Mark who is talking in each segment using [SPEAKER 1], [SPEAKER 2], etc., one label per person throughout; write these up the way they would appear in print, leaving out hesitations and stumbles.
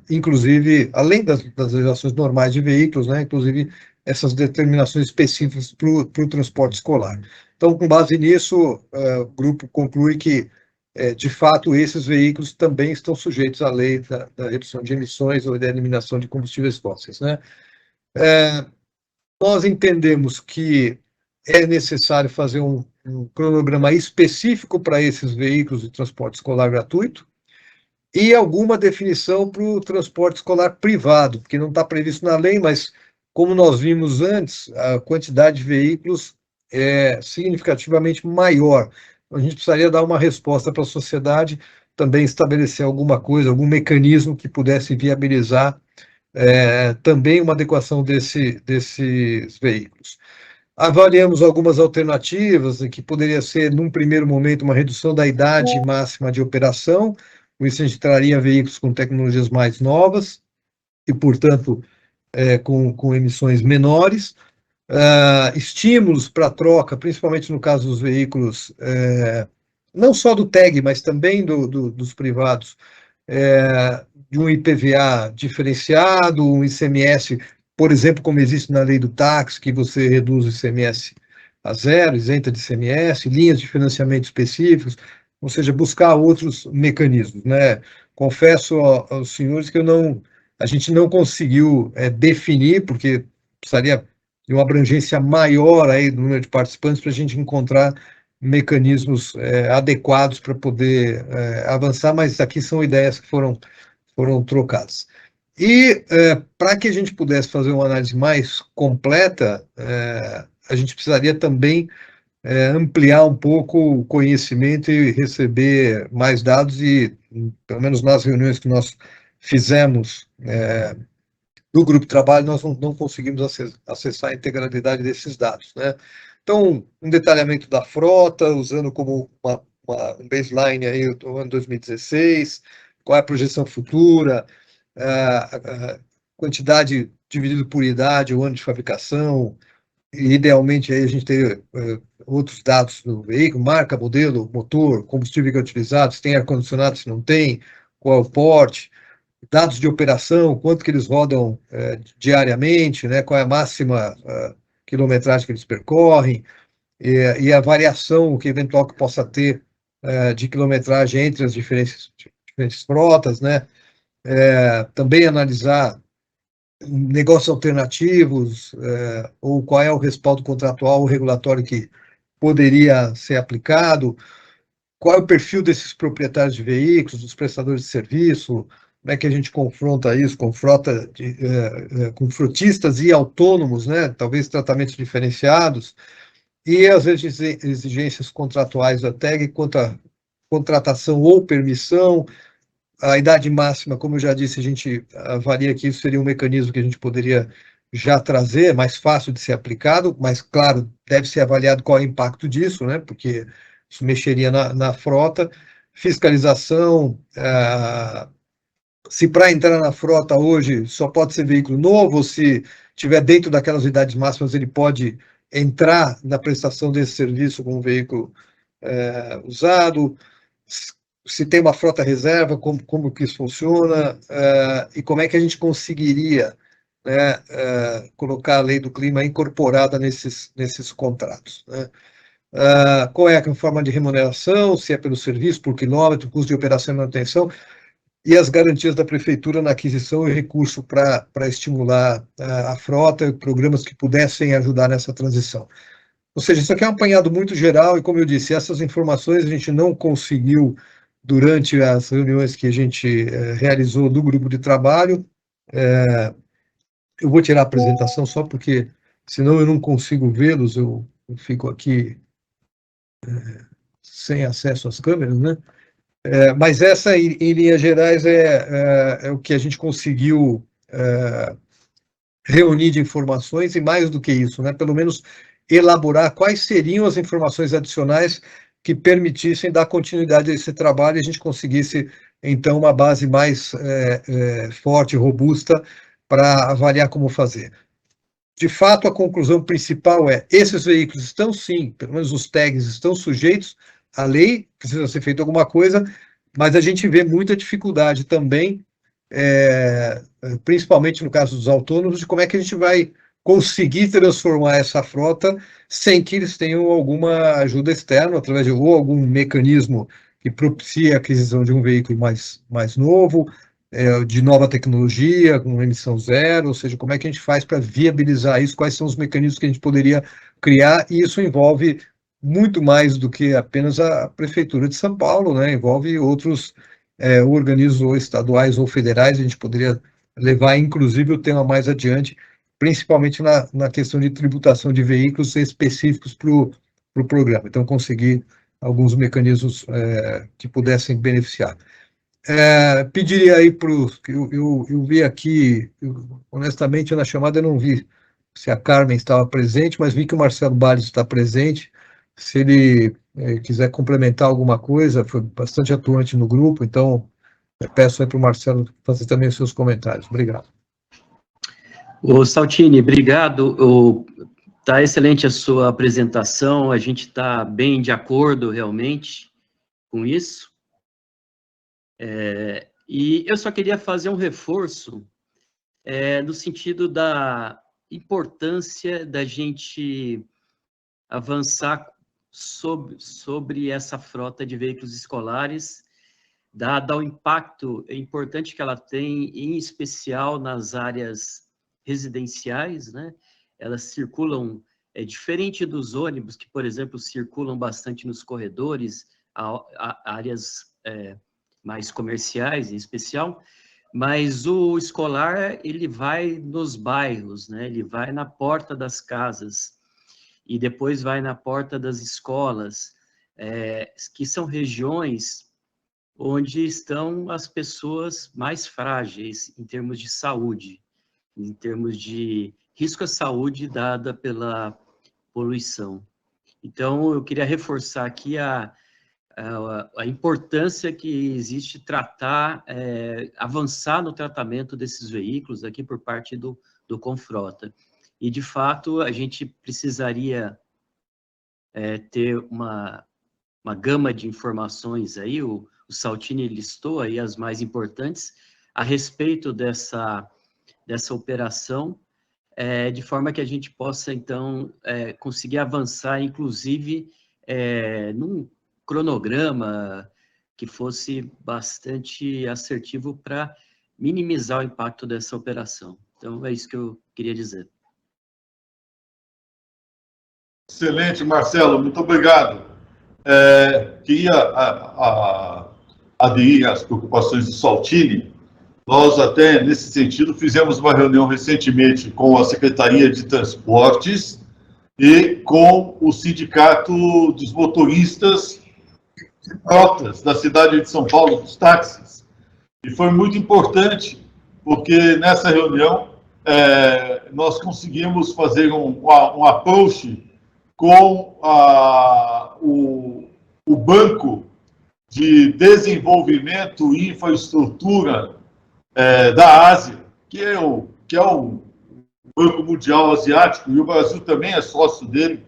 [SPEAKER 1] inclusive, além das legislações normais de veículos, né, inclusive essas determinações específicas para o transporte escolar. Então, com base nisso, o grupo conclui que, de fato, esses veículos também estão sujeitos à lei da redução de emissões ou da eliminação de combustíveis fósseis, né? Nós entendemos que é necessário fazer um cronograma específico para esses veículos de transporte escolar gratuito, e alguma definição para o transporte escolar privado, que não está previsto na lei, mas como nós vimos antes, a quantidade de veículos é significativamente maior. A gente precisaria dar uma resposta para a sociedade, também estabelecer alguma coisa, algum mecanismo que pudesse viabilizar também uma adequação desses veículos. Avaliamos algumas alternativas, que poderia ser, num primeiro momento, uma redução da idade máxima de operação. Com isso, a gente traria veículos com tecnologias mais novas e, portanto, com emissões menores. Estímulos para troca, principalmente no caso dos veículos, não só do TEG, mas também dos privados, de um IPVA diferenciado, um ICMS, por exemplo, como existe na lei do táxi, que você reduz o ICMS a zero, isenta de ICMS, linhas de financiamento específicos, ou seja, buscar outros mecanismos, né? Confesso aos senhores que a gente não conseguiu definir, porque precisaria de uma abrangência maior aí do número de participantes para a gente encontrar mecanismos adequados para poder avançar, mas aqui são ideias que foram trocadas. E para que a gente pudesse fazer uma análise mais completa, a gente precisaria também ampliar um pouco o conhecimento e receber mais dados e, pelo menos nas reuniões que nós fizemos do grupo de trabalho, nós não conseguimos acessar a integralidade desses dados, né? Então, um detalhamento da frota, usando como um baseline aí o ano 2016, qual é a projeção futura, a quantidade dividido por idade, o ano de fabricação, e idealmente aí a gente teria outros dados do veículo, marca, modelo, motor, combustível que é utilizado, se tem ar-condicionado, se não tem, qual é o porte, dados de operação, quanto que eles rodam diariamente, né, qual é a máxima quilometragem que eles percorrem, e a variação que eventual que possa ter de quilometragem entre as diferentes frotas, né, também analisar negócios alternativos, ou qual é o respaldo contratual ou regulatório que poderia ser aplicado, qual é o perfil desses proprietários de veículos, dos prestadores de serviço, como é que a gente confronta isso com com frotistas e autônomos, né? Talvez tratamentos diferenciados, e as exigências contratuais da TEG quanto à contratação ou permissão, a idade máxima, como eu já disse, a gente avalia que isso seria um mecanismo que a gente poderia já trazer, mais fácil de ser aplicado, mas, claro, deve ser avaliado qual é o impacto disso, né? Porque isso mexeria na frota. Fiscalização, se para entrar na frota hoje só pode ser veículo novo, ou se tiver dentro daquelas idades máximas, ele pode entrar na prestação desse serviço com um veículo usado, se tem uma frota reserva, como que isso funciona, e como é que a gente conseguiria, né, colocar a lei do clima incorporada nesses contratos, né? Qual é a forma de remuneração, se é pelo serviço, por quilômetro, custo de operação e manutenção, e as garantias da prefeitura na aquisição e recurso para estimular a frota, programas que pudessem ajudar nessa transição. Ou seja, isso aqui é um apanhado muito geral e, como eu disse, essas informações a gente não conseguiu durante as reuniões que a gente realizou do grupo de trabalho. Eu vou tirar a apresentação só porque, senão eu não consigo vê-los, eu fico aqui sem acesso às câmeras, né? Mas essa, em linhas gerais, é o que a gente conseguiu reunir de informações e, mais do que isso, né? Pelo menos elaborar quais seriam as informações adicionais que permitissem dar continuidade a esse trabalho e a gente conseguisse, então, uma base mais forte, robusta, para avaliar como fazer. De fato, a conclusão principal é: esses veículos estão, sim, pelo menos os tags estão sujeitos à lei, precisa ser feita alguma coisa, mas a gente vê muita dificuldade também, principalmente no caso dos autônomos, de como é que a gente vai conseguir transformar essa frota sem que eles tenham alguma ajuda externa, através de ou algum mecanismo que propicie a aquisição de um veículo mais novo, de nova tecnologia, com emissão zero, ou seja, como é que a gente faz para viabilizar isso, quais são os mecanismos que a gente poderia criar, e isso envolve muito mais do que apenas a Prefeitura de São Paulo, né? Envolve outros organismos ou estaduais ou federais, a gente poderia levar, inclusive, o tema mais adiante, principalmente na questão de tributação de veículos específicos para o programa. Então, conseguir alguns mecanismos que pudessem beneficiar. Pediria aí para os. Eu vi aqui, honestamente, na chamada eu não vi se a Carmen estava presente, mas vi que o Marcelo Balles está presente. Se ele quiser complementar alguma coisa, foi bastante atuante no grupo, então peço aí para o Marcelo fazer também os seus comentários. Obrigado.
[SPEAKER 2] Ô, Saltini, obrigado. Tá excelente a sua apresentação, a gente está bem de acordo realmente com isso. E eu só queria fazer um reforço no sentido da importância da gente avançar sobre essa frota de veículos escolares, dado o impacto importante que ela tem, em especial nas áreas residenciais, né? Elas circulam, diferente dos ônibus, que, por exemplo, circulam bastante nos corredores, áreas mais comerciais, em especial, mas o escolar, ele vai nos bairros, né? Ele vai na porta das casas, e depois vai na porta das escolas, que são regiões onde estão as pessoas mais frágeis em termos de saúde, em termos de risco à saúde dada pela poluição. Então, eu queria reforçar aqui a importância que existe tratar, avançar no tratamento desses veículos aqui por parte do Confrota. E, de fato, a gente precisaria ter uma gama de informações aí, o Saltini listou aí as mais importantes, a respeito dessa operação, de forma que a gente possa, então, conseguir avançar, inclusive, num cronograma que fosse bastante assertivo para minimizar o impacto dessa operação. Então, é isso que eu queria dizer.
[SPEAKER 3] Excelente, Marcelo, muito obrigado. Queria aderir às preocupações do Saltini. Nós até, nesse sentido, fizemos uma reunião recentemente com a Secretaria de Transportes e com o Sindicato dos Motoristas de Frotas da cidade de São Paulo, dos táxis. E foi muito importante, porque nessa reunião nós conseguimos fazer um approach com o Banco de Desenvolvimento e Infraestrutura da Ásia, que é o Banco Mundial Asiático, e o Brasil também é sócio dele,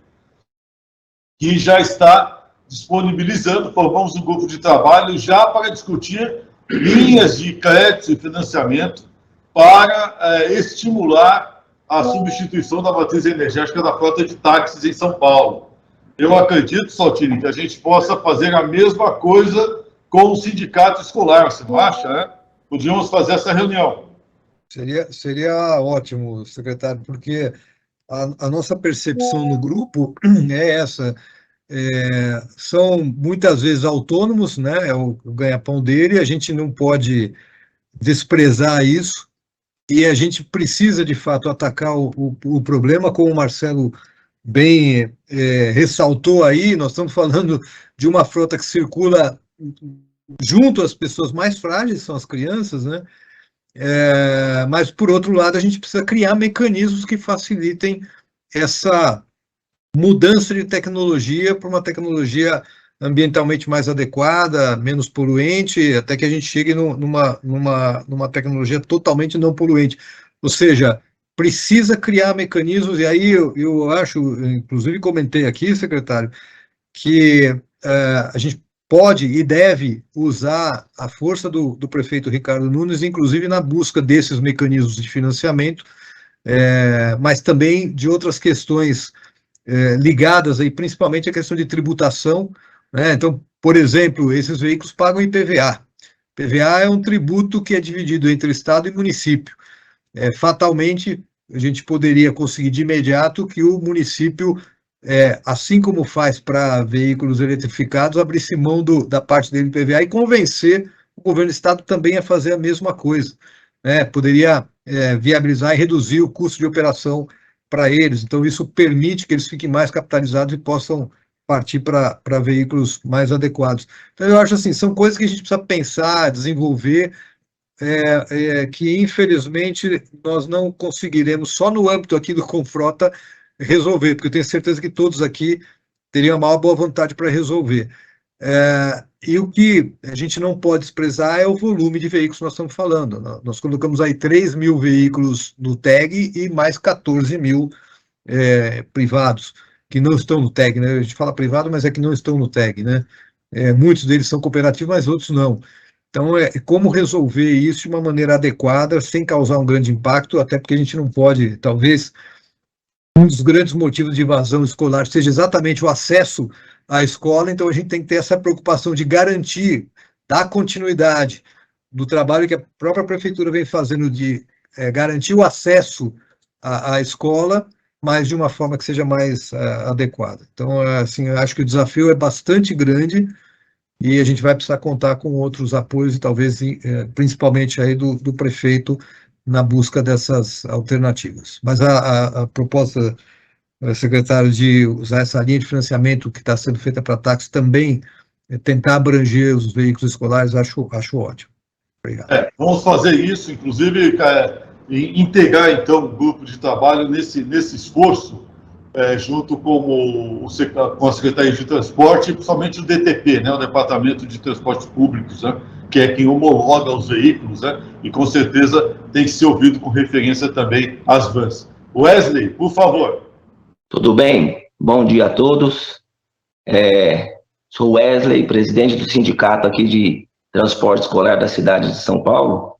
[SPEAKER 3] que já está disponibilizando, formamos um grupo de trabalho já para discutir linhas de crédito e financiamento para estimular a substituição da matriz energética da frota de táxis em São Paulo. Eu acredito, Saltini, que a gente possa fazer a mesma coisa com o sindicato escolar, você não acha, né? Podíamos fazer essa reunião.
[SPEAKER 1] Seria ótimo, secretário, porque a nossa percepção no grupo é essa. São muitas vezes autônomos, né? É o ganha-pão dele, a gente não pode desprezar isso, e a gente precisa, de fato, atacar o problema, como o Marcelo bem ressaltou aí. Nós estamos falando de uma frota que circula junto às pessoas mais frágeis, são as crianças, né? Mas, por outro lado, a gente precisa criar mecanismos que facilitem essa mudança de tecnologia para uma tecnologia ambientalmente mais adequada, menos poluente, até que a gente chegue numa tecnologia totalmente não poluente. Ou seja, precisa criar mecanismos, e aí eu acho, inclusive comentei aqui, secretário, que a gente pode e deve usar a força do prefeito Ricardo Nunes, inclusive na busca desses mecanismos de financiamento, mas também de outras questões ligadas aí, principalmente à questão de tributação, né? Então, por exemplo, esses veículos pagam IPVA. IPVA é um tributo que é dividido entre Estado e município. Fatalmente, a gente poderia conseguir de imediato que o município, assim como faz para veículos eletrificados, abrisse mão da parte dele do IPVA e convencer o governo do Estado também a fazer a mesma coisa, né? Poderia viabilizar e reduzir o custo de operação para eles. Então, isso permite que eles fiquem mais capitalizados e possam partir para veículos mais adequados. Então, eu acho assim, são coisas que a gente precisa pensar, desenvolver, que infelizmente nós não conseguiremos, só no âmbito aqui do Confrota, resolver, porque eu tenho certeza que todos aqui teriam a maior boa vontade para resolver. E o que a gente não pode desprezar é o volume de veículos que nós estamos falando. Nós colocamos aí 3 mil veículos no TAG e mais 14 mil privados, que não estão no TAG, né? A gente fala privado, mas é que não estão no TAG, né? Muitos deles são cooperativos, mas outros não. Então, como resolver isso de uma maneira adequada, sem causar um grande impacto, até porque a gente não pode, talvez, um dos grandes motivos de evasão escolar seja exatamente o acesso à escola, então a gente tem que ter essa preocupação de garantir, dar continuidade do trabalho que a própria prefeitura vem fazendo de garantir o acesso à escola, mas de uma forma que seja mais adequada. Então, assim, eu acho que o desafio é bastante grande e a gente vai precisar contar com outros apoios e talvez, principalmente aí do prefeito, na busca dessas alternativas. Mas a proposta, secretário, de usar essa linha de financiamento que está sendo feita para táxi também, tentar abranger os veículos escolares, acho ótimo. Obrigado.
[SPEAKER 3] Vamos fazer isso, inclusive, integrar, então, o grupo de trabalho nesse esforço, junto com a Secretaria de Transporte, principalmente o DTP, né, o Departamento de Transportes Públicos, né, que é quem homologa os veículos, né, e com certeza tem que ser ouvido com referência também às vans. Wesley, por favor.
[SPEAKER 4] Tudo bem? Bom dia a todos. Sou Wesley, presidente do sindicato aqui de transporte escolar da cidade de São Paulo,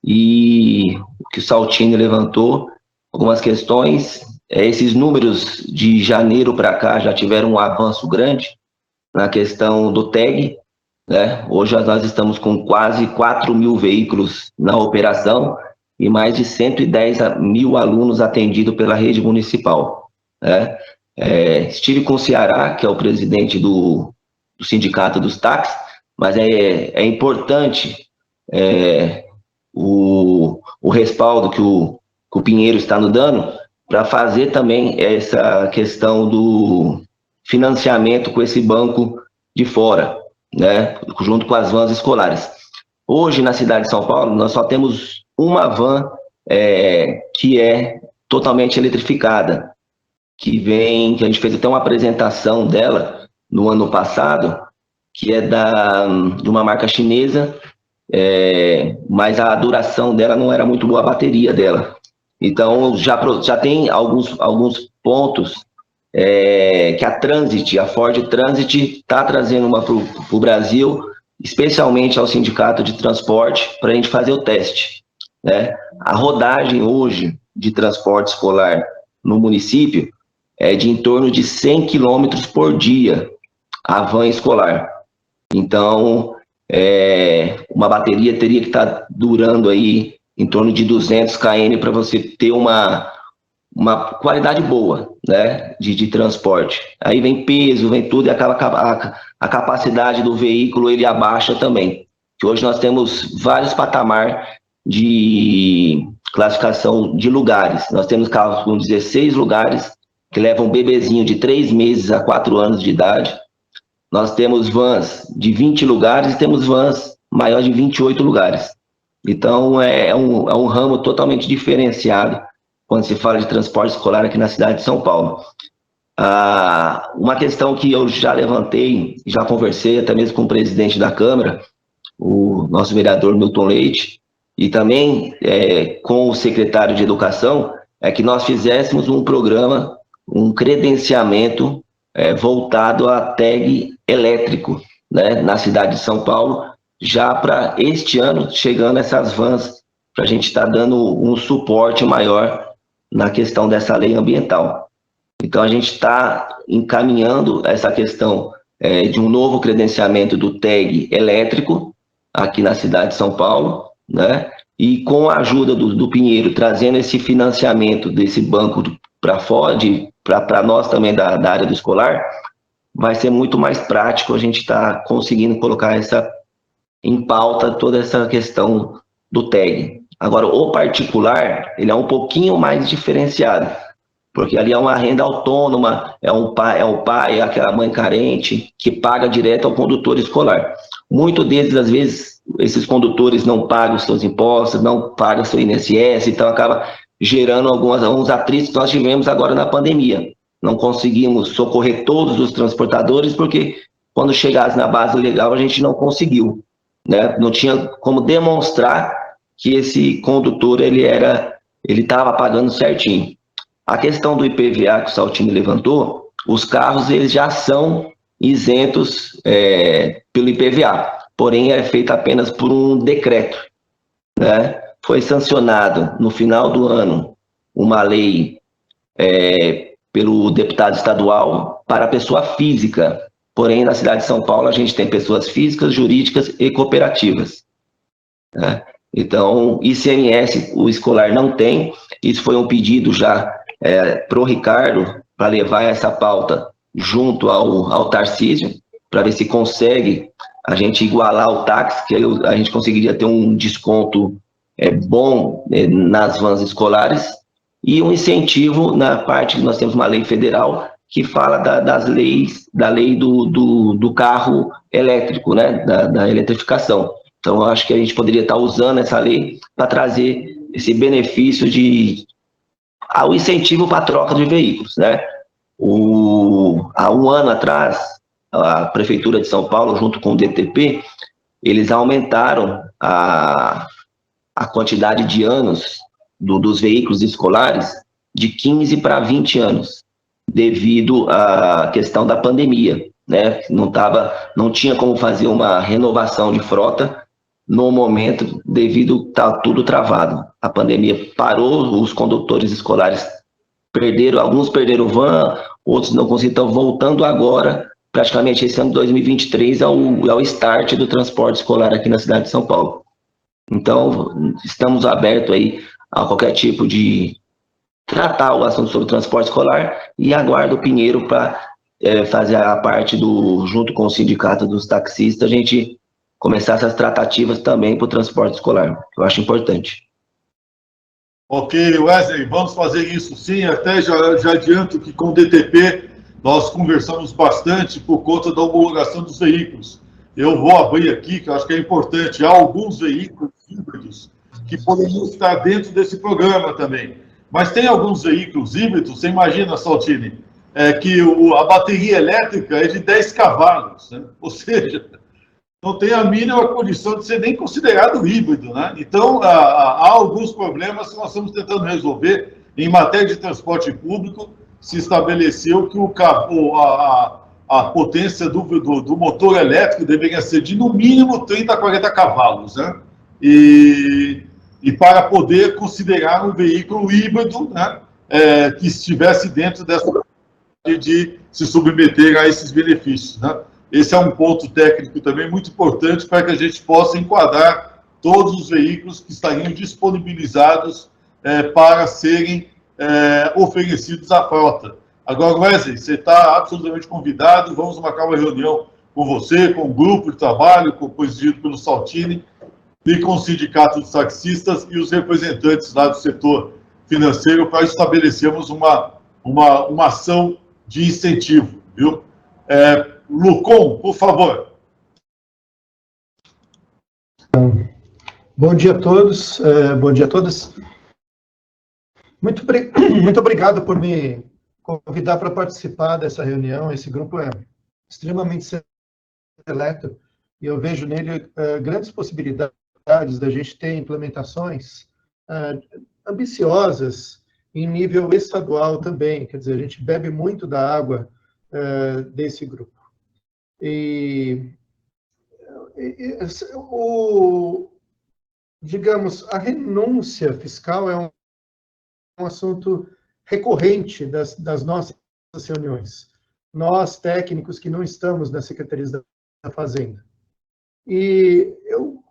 [SPEAKER 4] e o que o Saltini levantou, algumas questões, esses números de janeiro para cá já tiveram um avanço grande na questão do TAG, né? Hoje nós estamos com quase 4 mil veículos na operação e mais de 110 mil alunos atendidos pela rede municipal, né? Estive com o Ceará, que é o presidente do sindicato dos táxis, mas é importante o respaldo que o Pinheiro está nos dando para fazer também essa questão do financiamento com esse banco de fora, né, junto com as vans escolares. Hoje, na cidade de São Paulo, nós só temos uma van que é totalmente eletrificada, que a gente fez até uma apresentação dela no ano passado, que é de uma marca chinesa, mas a duração dela não era muito boa, a bateria dela. Então, já tem alguns pontos que a Ford Transit está trazendo uma para o Brasil, especialmente ao Sindicato de Transporte, para a gente fazer o teste, né? A rodagem hoje de transporte escolar no município é de em torno de 100 km por dia, a van escolar. Então, uma bateria teria que estar durando aí em torno de 200 km para você ter uma qualidade boa, né, de transporte. Aí vem peso, vem tudo, e a capacidade do veículo ele abaixa também. Que hoje nós temos vários patamares de classificação de lugares. Nós temos carros com 16 lugares, que levam um bebezinho de 3 meses a 4 anos de idade. Nós temos vans de 20 lugares e temos vans maior de 28 lugares. Então, é um ramo totalmente diferenciado quando se fala de transporte escolar aqui na cidade de São Paulo. Uma questão que eu já levantei, já conversei até mesmo com o presidente da Câmara, o nosso vereador Milton Leite, e também com o secretário de Educação, é que nós fizéssemos um programa, um credenciamento voltado a tag elétrico, né, na cidade de São Paulo, já para este ano, chegando essas vans, para a gente estar dando um suporte maior na questão dessa lei ambiental. Então, a gente está encaminhando essa questão de um novo credenciamento do TEG elétrico aqui na cidade de São Paulo, né? E com a ajuda do Pinheiro, trazendo esse financiamento desse banco para fora, para nós também da área do escolar, vai ser muito mais prático a gente estar conseguindo colocar em pauta toda essa questão do TEG. Agora, o particular, ele é um pouquinho mais diferenciado, porque ali é uma renda autônoma, é o pai, é aquela mãe carente, que paga direto ao condutor escolar. Muitos deles, às vezes, esses condutores não pagam os seus impostos, não pagam o seu INSS, então acaba gerando alguns atritos que nós tivemos agora na pandemia. Não conseguimos socorrer todos os transportadores, porque quando chegasse na base legal, a gente não conseguiu, né? Não tinha como demonstrar que esse condutor ele estava pagando certinho. A questão do IPVA que o Saltini levantou, os carros eles já são isentos pelo IPVA, porém é feito apenas por um decreto, né? Foi sancionado no final do ano uma lei pelo deputado estadual para a pessoa física, porém na cidade de São Paulo a gente tem pessoas físicas, jurídicas e cooperativas, né? Então, ICMS o escolar não tem, isso foi um pedido já para o Ricardo, para levar essa pauta junto ao Tarcísio, para ver se consegue a gente igualar o táxi, que a gente conseguiria ter um desconto bom nas vans escolares, e um incentivo na parte que nós temos uma lei federal que fala da lei do carro elétrico, né, da eletrificação. Então, eu acho que a gente poderia estar usando essa lei para trazer esse benefício o incentivo para a troca de veículos, né? Há um ano atrás, a Prefeitura de São Paulo, junto com o DTP, eles aumentaram a quantidade de anos dos veículos escolares de 15 para 20 anos, devido à questão da pandemia, né? Não tinha como fazer uma renovação de frota no momento, devido a estar tudo travado. A pandemia parou, os condutores escolares alguns perderam van, outros não conseguiram, estão voltando agora, praticamente esse ano de 2023, ao start do transporte escolar aqui na cidade de São Paulo. Então, estamos abertos aí a qualquer tipo de tratar o assunto sobre o transporte escolar e aguardo o Pinheiro para fazer a parte junto com o sindicato dos taxistas, a gente começar essas tratativas também para o transporte escolar, que eu acho importante.
[SPEAKER 3] Ok, Wesley, vamos fazer isso sim. Até já adianto que com o DTP nós conversamos bastante por conta da homologação dos veículos. Eu vou abrir aqui, que eu acho que é importante, há alguns veículos híbridos que poderiam estar dentro desse programa também. Mas tem alguns veículos híbridos, você imagina, Saltini, que a bateria elétrica é de 10 cavalos, né? Ou seja, não tem a mínima condição de ser nem considerado híbrido, né? Então, há alguns problemas que nós estamos tentando resolver. Em matéria de transporte público, se estabeleceu que a potência do motor elétrico deveria ser de, no mínimo, 30 a 40 cavalos, né? E para poder considerar um veículo híbrido, né, que estivesse dentro dessa de se submeter a esses benefícios, né? Esse é um ponto técnico também muito importante para que a gente possa enquadrar todos os veículos que estariam disponibilizados para serem oferecidos à frota. Agora, Wesley, você está absolutamente convidado, vamos marcar uma reunião com você, com o grupo de trabalho, presidido pelo Saltini, e com o Sindicato dos Taxistas e os representantes lá do setor financeiro para estabelecermos uma ação de incentivo, viu? Lucon, por favor.
[SPEAKER 5] Bom dia a todos, bom dia a todas. Muito obrigado por me convidar para participar dessa reunião. Esse grupo é extremamente seleto e eu vejo nele grandes possibilidades da gente ter implementações ambiciosas em nível estadual também. Quer dizer, a gente bebe muito da água desse grupo. E digamos, a renúncia fiscal é um assunto recorrente das nossas reuniões. Nós, técnicos que não estamos na Secretaria da Fazenda. E eu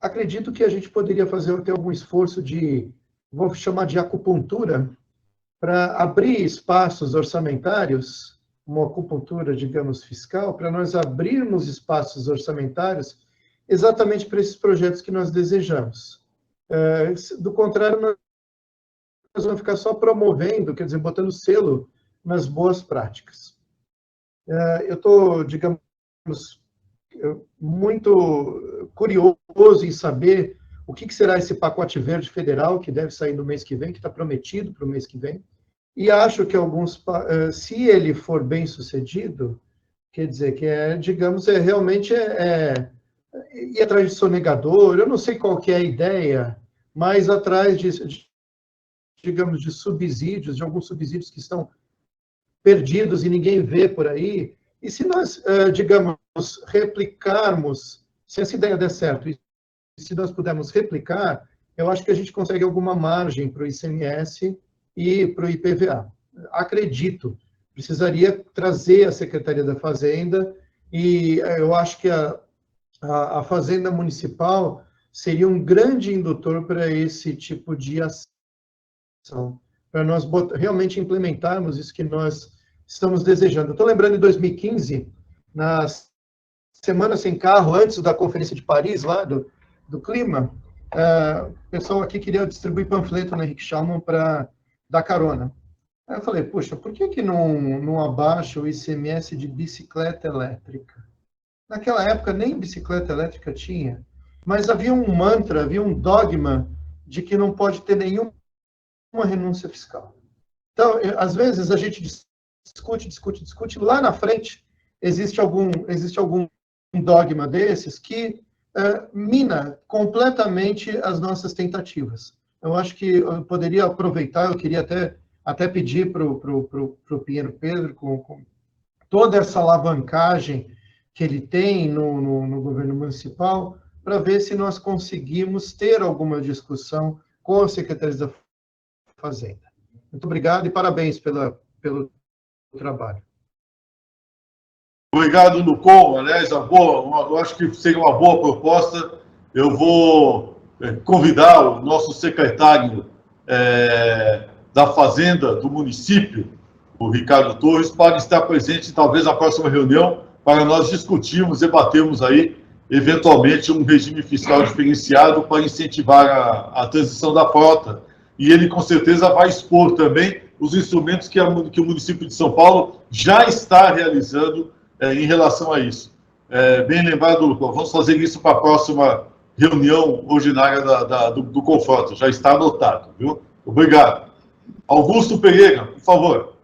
[SPEAKER 5] acredito que a gente poderia fazer até algum esforço vou chamar de acupuntura, para abrir espaços orçamentários, uma acupuntura, digamos, fiscal, para nós abrirmos espaços orçamentários exatamente para esses projetos que nós desejamos. Do contrário, nós vamos ficar só promovendo, quer dizer, botando selo nas boas práticas. Eu estou, digamos, muito curioso em saber o que será esse pacote verde federal que deve sair no mês que vem, que está prometido para o mês que vem. E acho que se ele for bem sucedido, quer dizer, que digamos, realmente ir atrás de sonegador, eu não sei qual que é a ideia, mas atrás digamos, de subsídios, de alguns subsídios que estão perdidos e ninguém vê por aí. E se nós, digamos, replicarmos, se essa ideia der certo, e se nós pudermos replicar, eu acho que a gente consegue alguma margem para o ICMS e para o IPVA. Acredito, precisaria trazer a Secretaria da Fazenda, e eu acho que a Fazenda Municipal seria um grande indutor para esse tipo de ação, para nós realmente implementarmos isso que nós estamos desejando. Estou lembrando, em 2015, na Semana Sem Carro, antes da Conferência de Paris, lá do clima, o pessoal aqui queria distribuir panfleto na Henrique Schaumann para dar carona. Aí eu falei, puxa, por que não abaixa o ICMS de bicicleta elétrica? Naquela época, nem bicicleta elétrica tinha, mas havia um mantra, havia um dogma de que não pode ter nenhuma renúncia fiscal. Então, às vezes, a gente discute, lá na frente existe algum dogma desses que mina completamente as nossas tentativas. Eu acho que eu poderia aproveitar, eu queria até pedir para o Pinheiro Pedro, com toda essa alavancagem que ele tem no governo municipal, para ver se nós conseguimos ter alguma discussão com os secretários da Fazenda. Muito obrigado e parabéns pelo trabalho.
[SPEAKER 3] Obrigado, Nucom. Aliás, eu acho que seria uma boa proposta. Eu vou convidar o nosso secretário da Fazenda do município, o Ricardo Torres, para estar presente, talvez, na próxima reunião, para nós discutirmos, debatermos aí, eventualmente, um regime fiscal diferenciado para incentivar a transição da frota. E ele, com certeza, vai expor também os instrumentos que o município de São Paulo já está realizando em relação a isso. Bem lembrado, Lucas, vamos fazer isso para a próxima reunião ordinária do confronto. Já está anotado, viu? Obrigado. Augusto Pereira, por favor.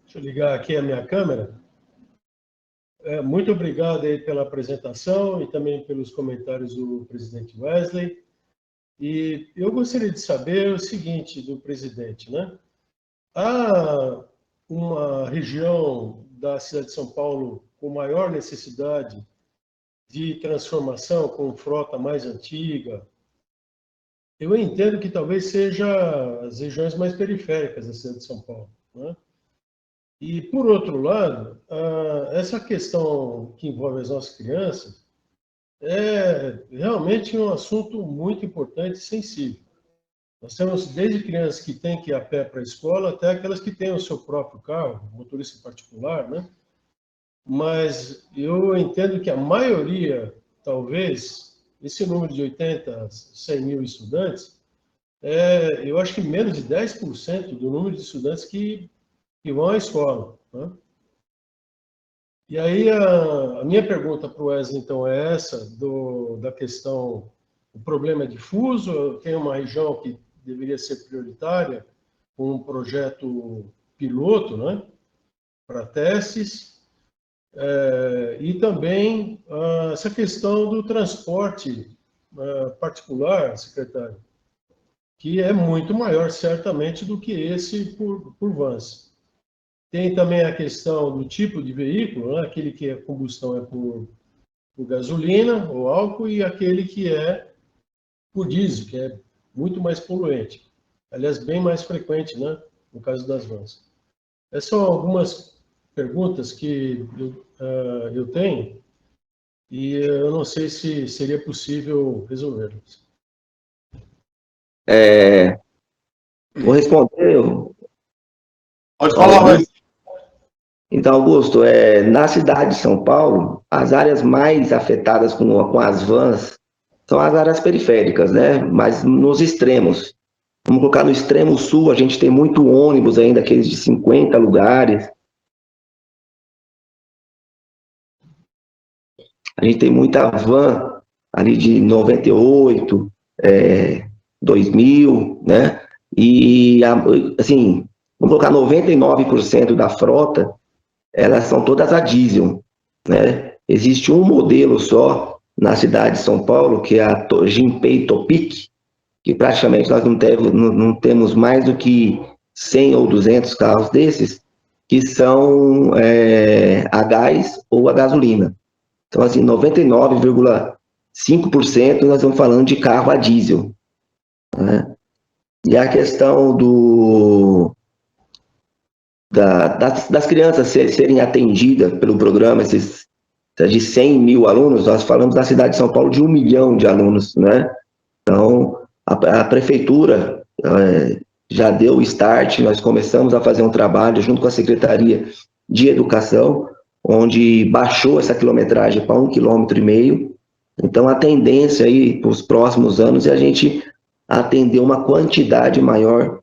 [SPEAKER 6] Deixa eu ligar aqui a minha câmera. Muito obrigado aí pela apresentação e também pelos comentários do presidente Wesley. E eu gostaria de saber o seguinte do presidente, né? Há uma região da cidade de São Paulo com maior necessidade de transformação, com frota mais antiga. Eu entendo que talvez seja as regiões mais periféricas da cidade de São Paulo, né? E, por outro lado, essa questão que envolve as nossas crianças é realmente um assunto muito importante e sensível. Nós temos desde crianças que têm que ir a pé para a escola até aquelas que têm o seu próprio carro, motorista particular, né? Mas eu entendo que a maioria, talvez, esse número de 80, 100 mil estudantes, eu acho que menos de 10% do número de estudantes que vão à escola, né? E aí a minha pergunta para o Wesley, então, é essa, da questão, o problema é difuso, tem uma região que deveria ser prioritária, com um projeto piloto, né, para testes, e também essa questão do transporte particular, secretário, que é muito maior, certamente, do que esse por vans. Tem também a questão do tipo de veículo, né? Aquele que a combustão é por gasolina ou álcool e aquele que é por diesel, que é muito mais poluente. Aliás, bem mais frequente, né? No caso das vans. Essas são algumas perguntas que eu tenho e eu não sei se seria possível resolvê-las.
[SPEAKER 4] Vou responder.
[SPEAKER 3] Pode falar,
[SPEAKER 4] Augusto.
[SPEAKER 3] Wesley.
[SPEAKER 4] Então, Augusto, na cidade de São Paulo, as áreas mais afetadas com as vans são as áreas periféricas, né? Mas nos extremos. Vamos colocar no extremo sul, a gente tem muito ônibus ainda, aqueles de 50 lugares. A gente tem muita van ali de 98, 2000, né? E, assim, vamos colocar 99% da frota, elas são todas a diesel, né? Existe um modelo só na cidade de São Paulo, que é a Jinpei Topic, que praticamente nós não temos mais do que 100 ou 200 carros desses, que são a gás ou a gasolina. Então, assim, 99,5% nós estamos falando de carro a diesel, né? E a questão das crianças serem atendidas pelo programa, esses de 100 mil alunos, nós falamos na cidade de São Paulo de 1 milhão de alunos, né? Então, a prefeitura já deu o start, nós começamos a fazer um trabalho junto com a Secretaria de Educação, onde baixou essa quilometragem para 1,5 km. Então, a tendência aí para os próximos anos é a gente atender uma quantidade maior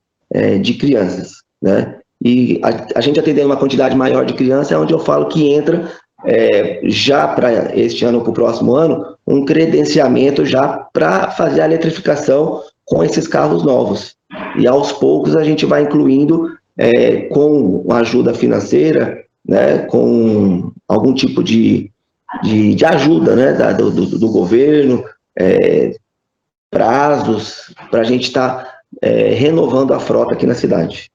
[SPEAKER 4] de crianças, né? E a gente atendendo uma quantidade maior de crianças é onde eu falo que entra já para este ano ou para o próximo ano, um credenciamento já para fazer a eletrificação com esses carros novos. E aos poucos a gente vai incluindo com ajuda financeira, né, com algum tipo de ajuda, né, do governo, prazos, para a gente estar renovando a frota aqui na cidade.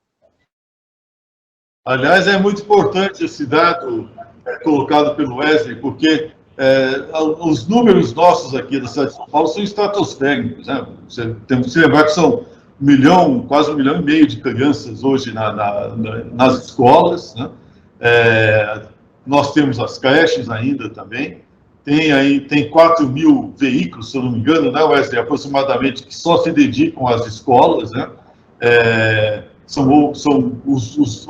[SPEAKER 3] Aliás, é muito importante esse dado colocado pelo Wesley, porque os números nossos aqui da cidade de São Paulo são estratosféricos, né? Temos que se lembrar que são quase 1,5 milhão de crianças hoje nas escolas, né? Nós temos as creches ainda também, tem 4 mil veículos, se eu não me engano, né, Wesley, aproximadamente, que só se dedicam às escolas, né? São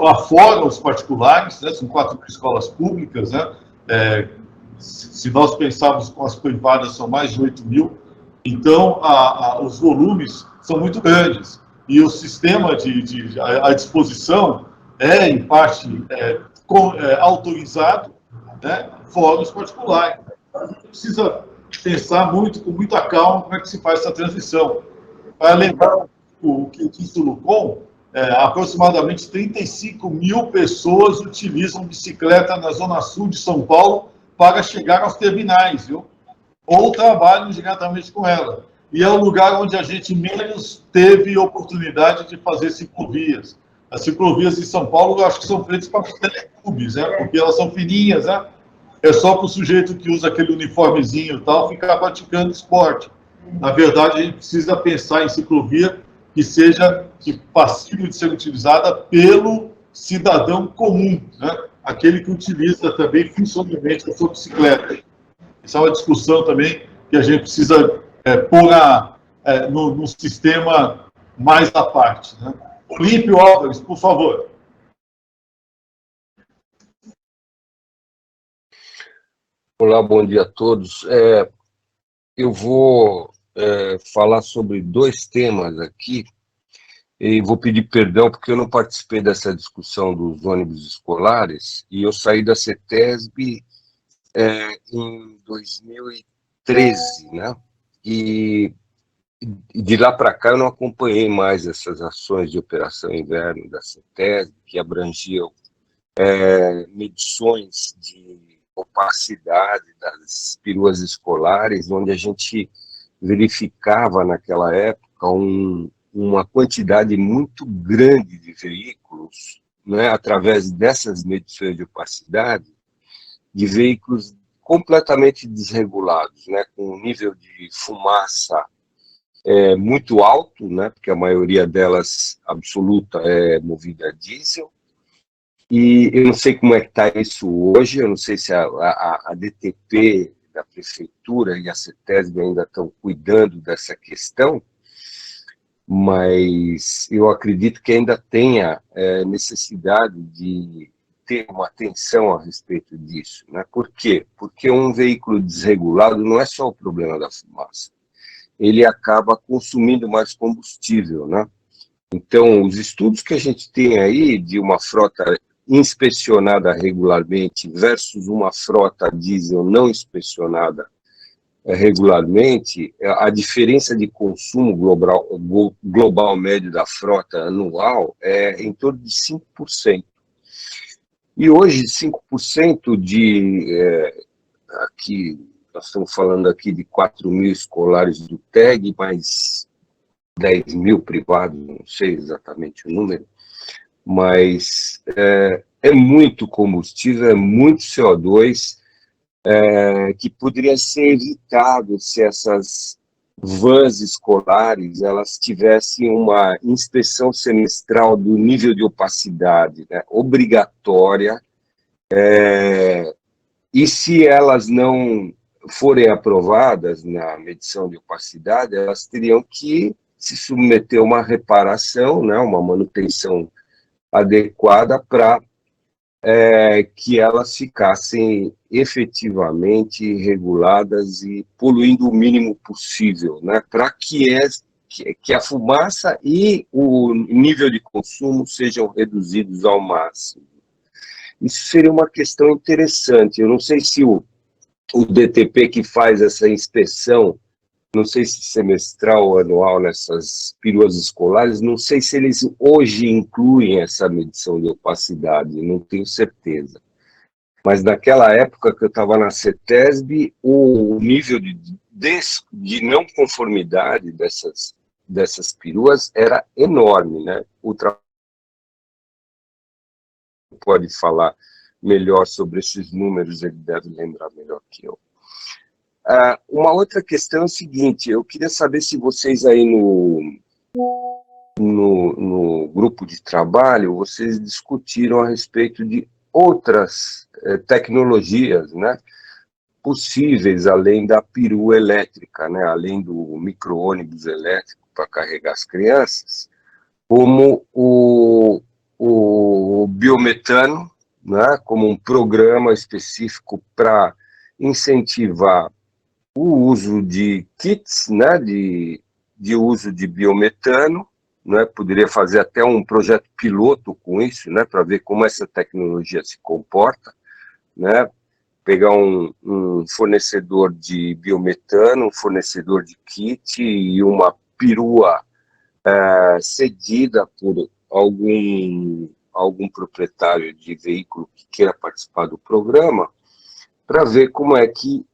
[SPEAKER 3] afora os particulares, né? São 4 mil escolas públicas, né? Se nós pensarmos com as privadas, são mais de 8 mil. Então, os volumes são muito grandes. E o sistema à disposição em parte, autorizado, né? Fora os particulares. A gente precisa pensar com muita calma como é que se faz essa transição. Para lembrar o que disse o Lucon, aproximadamente 35 mil pessoas utilizam bicicleta na zona sul de São Paulo para chegar aos terminais, viu? Ou trabalham diretamente com ela. E é o lugar onde a gente menos teve oportunidade de fazer ciclovias. As ciclovias de São Paulo, eu acho que são feitas para os teleclubes, né? Porque elas são fininhas, né? É só para o sujeito que usa aquele uniformezinho e tal ficar praticando esporte. Na verdade, a gente precisa pensar em ciclovia que passível de ser utilizada pelo cidadão comum, né? Aquele que utiliza também funcionalmente a sua bicicleta. Essa é uma discussão também que a gente precisa pôr no sistema mais à parte, né? Olímpio Álvares, por favor.
[SPEAKER 7] Olá, bom dia a todos. Eu vou falar sobre 2 temas aqui e vou pedir perdão porque eu não participei dessa discussão dos ônibus escolares e eu saí da CETESB em 2013, né? E de lá para cá eu não acompanhei mais essas ações de operação inverno da CETESB, que abrangiam medições de opacidade das peruas escolares, onde a gente verificava naquela época uma quantidade muito grande de veículos né, através dessas medições de opacidade, de veículos completamente desregulados, né, com um nível de fumaça muito alto, né, porque a maioria delas absoluta é movida a diesel. E eu não sei como é que está isso hoje, eu não sei se a DTP da Prefeitura e a CETESB ainda estão cuidando dessa questão, mas eu acredito que ainda tenha necessidade de ter uma atenção a respeito disso, né? Por quê? Porque um veículo desregulado não é só o problema da fumaça, ele acaba consumindo mais combustível, né? Então, os estudos que a gente tem aí de uma frota inspecionada regularmente versus uma frota diesel não inspecionada regularmente, a diferença de consumo global médio da frota anual é em torno de 5%. E hoje, 5% aqui, nós estamos falando aqui de 4 mil escolares do TEG, mais 10 mil privados, não sei exatamente o número, mas é muito combustível, é muito CO2, que poderia ser evitado se essas vans escolares elas tivessem uma inspeção semestral do nível de opacidade, né, obrigatória, e se elas não forem aprovadas na medição de opacidade, elas teriam que se submeter a uma reparação, né, uma manutenção adequada para que elas ficassem efetivamente reguladas e poluindo o mínimo possível, né, para que a fumaça e o nível de consumo sejam reduzidos ao máximo. Isso seria uma questão interessante. Eu não sei se o DTP que faz essa inspeção, não sei se semestral ou anual nessas peruas escolares, não sei se eles hoje incluem essa medição de opacidade, não tenho certeza. Mas naquela época que eu estava na CETESB, o nível de não conformidade dessas peruas era enorme, né? Pode falar melhor sobre esses números, ele deve lembrar melhor que eu. Uma outra questão é o seguinte, eu queria saber se vocês aí no grupo de trabalho, vocês discutiram a respeito de outras tecnologias, né, possíveis, além da perua elétrica, né, além do micro-ônibus elétrico para carregar as crianças, como o biometano, né, como um programa específico para incentivar o uso de kits, né, de uso de biometano, né, poderia fazer até um projeto piloto com isso, né, para ver como essa tecnologia se comporta, né, pegar um fornecedor de biometano, um fornecedor de kit e uma perua cedida por algum proprietário de veículo que queira participar do programa, para ver como é que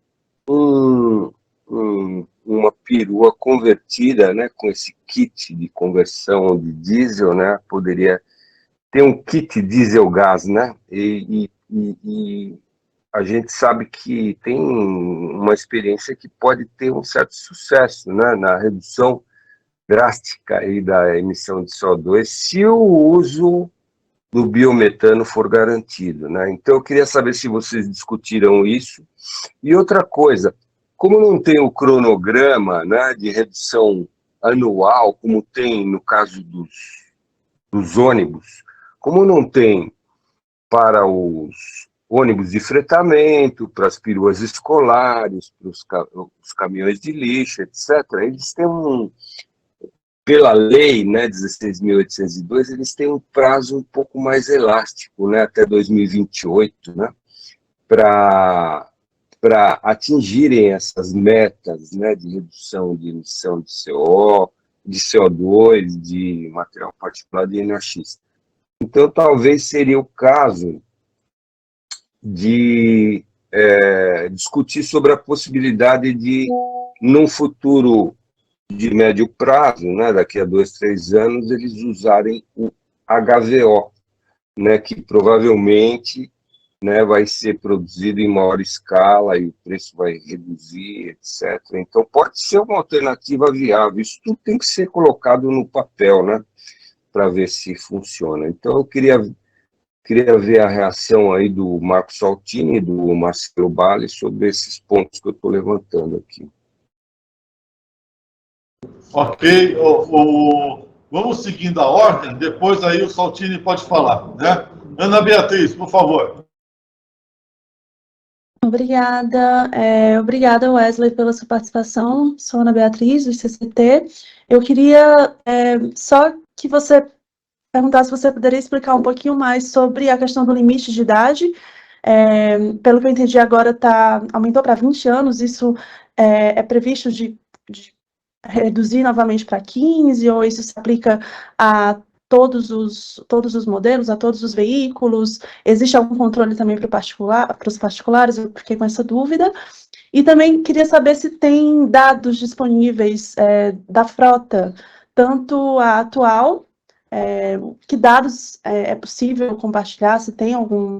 [SPEAKER 7] uma perua convertida, né, com esse kit de conversão de diesel, né, poderia ter um kit diesel-gás, né, e a gente sabe que tem uma experiência que pode ter um certo sucesso, né, na redução drástica aí da emissão de CO2, se o uso do biometano for garantido, né? Então, eu queria saber se vocês discutiram isso. E outra coisa, como não tem o cronograma, né, de redução anual, como tem no caso dos ônibus, como não tem para os ônibus de fretamento, para as peruas escolares, para os caminhões de lixo, etc., eles têm pela lei, né, 16.802, eles têm um prazo um pouco mais elástico, né, até 2028, né, para atingirem essas metas, né, de redução de emissão de CO2, de material particulado e NOx. Então, talvez seria o caso de discutir sobre a possibilidade de, num futuro de médio prazo, né, daqui a 2, 3 anos, eles usarem o HVO, né, que provavelmente, né, vai ser produzido em maior escala e o preço vai reduzir, etc. Então, pode ser uma alternativa viável. Isso tudo tem que ser colocado no papel, né, para ver se funciona. Então, eu queria ver a reação aí do Marco Saltini e do Marcelo Bale sobre esses pontos que eu estou levantando aqui.
[SPEAKER 3] Ok, vamos seguindo a ordem, depois aí o Saltini pode falar, né? Ana Beatriz, por favor.
[SPEAKER 8] Obrigada, obrigada Wesley pela sua participação. Sou Ana Beatriz, do CCT. Eu queria só que você perguntasse se você poderia explicar um pouquinho mais sobre a questão do limite de idade. Pelo que eu entendi agora, aumentou para 20 anos, isso é previsto de reduzir novamente para 15, ou isso se aplica a todos os modelos, a todos os veículos? Existe algum controle também para os particulares? Eu fiquei com essa dúvida. E também queria saber se tem dados disponíveis da frota, tanto a atual, que dados é possível compartilhar, se tem algum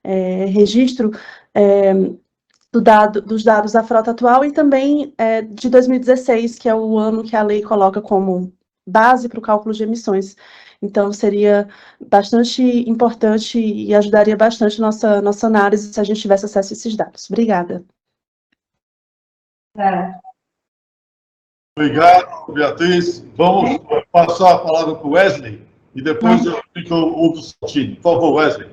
[SPEAKER 8] registro dos dados da frota atual, e também de 2016, que é o ano que a lei coloca como base para o cálculo de emissões. Então, seria bastante importante e ajudaria bastante nossa análise se a gente tivesse acesso a esses dados. Obrigada.
[SPEAKER 3] Obrigado, Beatriz. Vamos passar a palavra para o Wesley e depois eu fico o do Saltini. Por favor, Wesley.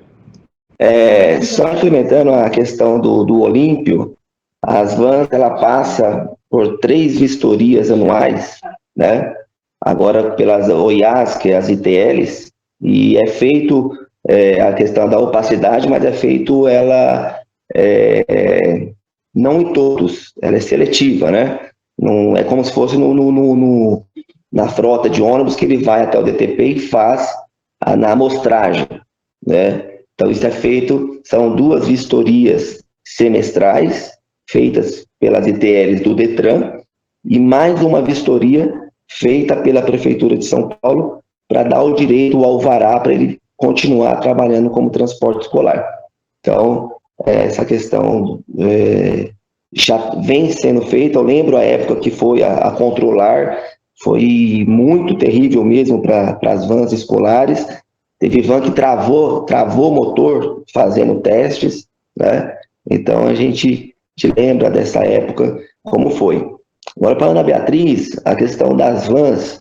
[SPEAKER 4] Só implementando a questão do Olímpio, as vans, ela passa por 3 vistorias anuais, né? Agora pelas OIAs, que é as ITLs, e é feito a questão da opacidade, mas é feito ela não em todos, ela é seletiva, né? Não, é como se fosse na frota de ônibus, que ele vai até o DTP e faz na amostragem, né? Então, isso é feito, são 2 vistorias semestrais, feitas pelas ITLs do Detran, e mais uma vistoria feita pela Prefeitura de São Paulo, para dar o direito ao alvará para ele continuar trabalhando como transporte escolar. Então, essa questão já vem sendo feita. Eu lembro a época que foi a Controlar, foi muito terrível mesmo para as vans escolares. Teve van que travou o motor fazendo testes, né? Então, a gente lembra dessa época como foi. Agora, para a Ana Beatriz, a questão das vans,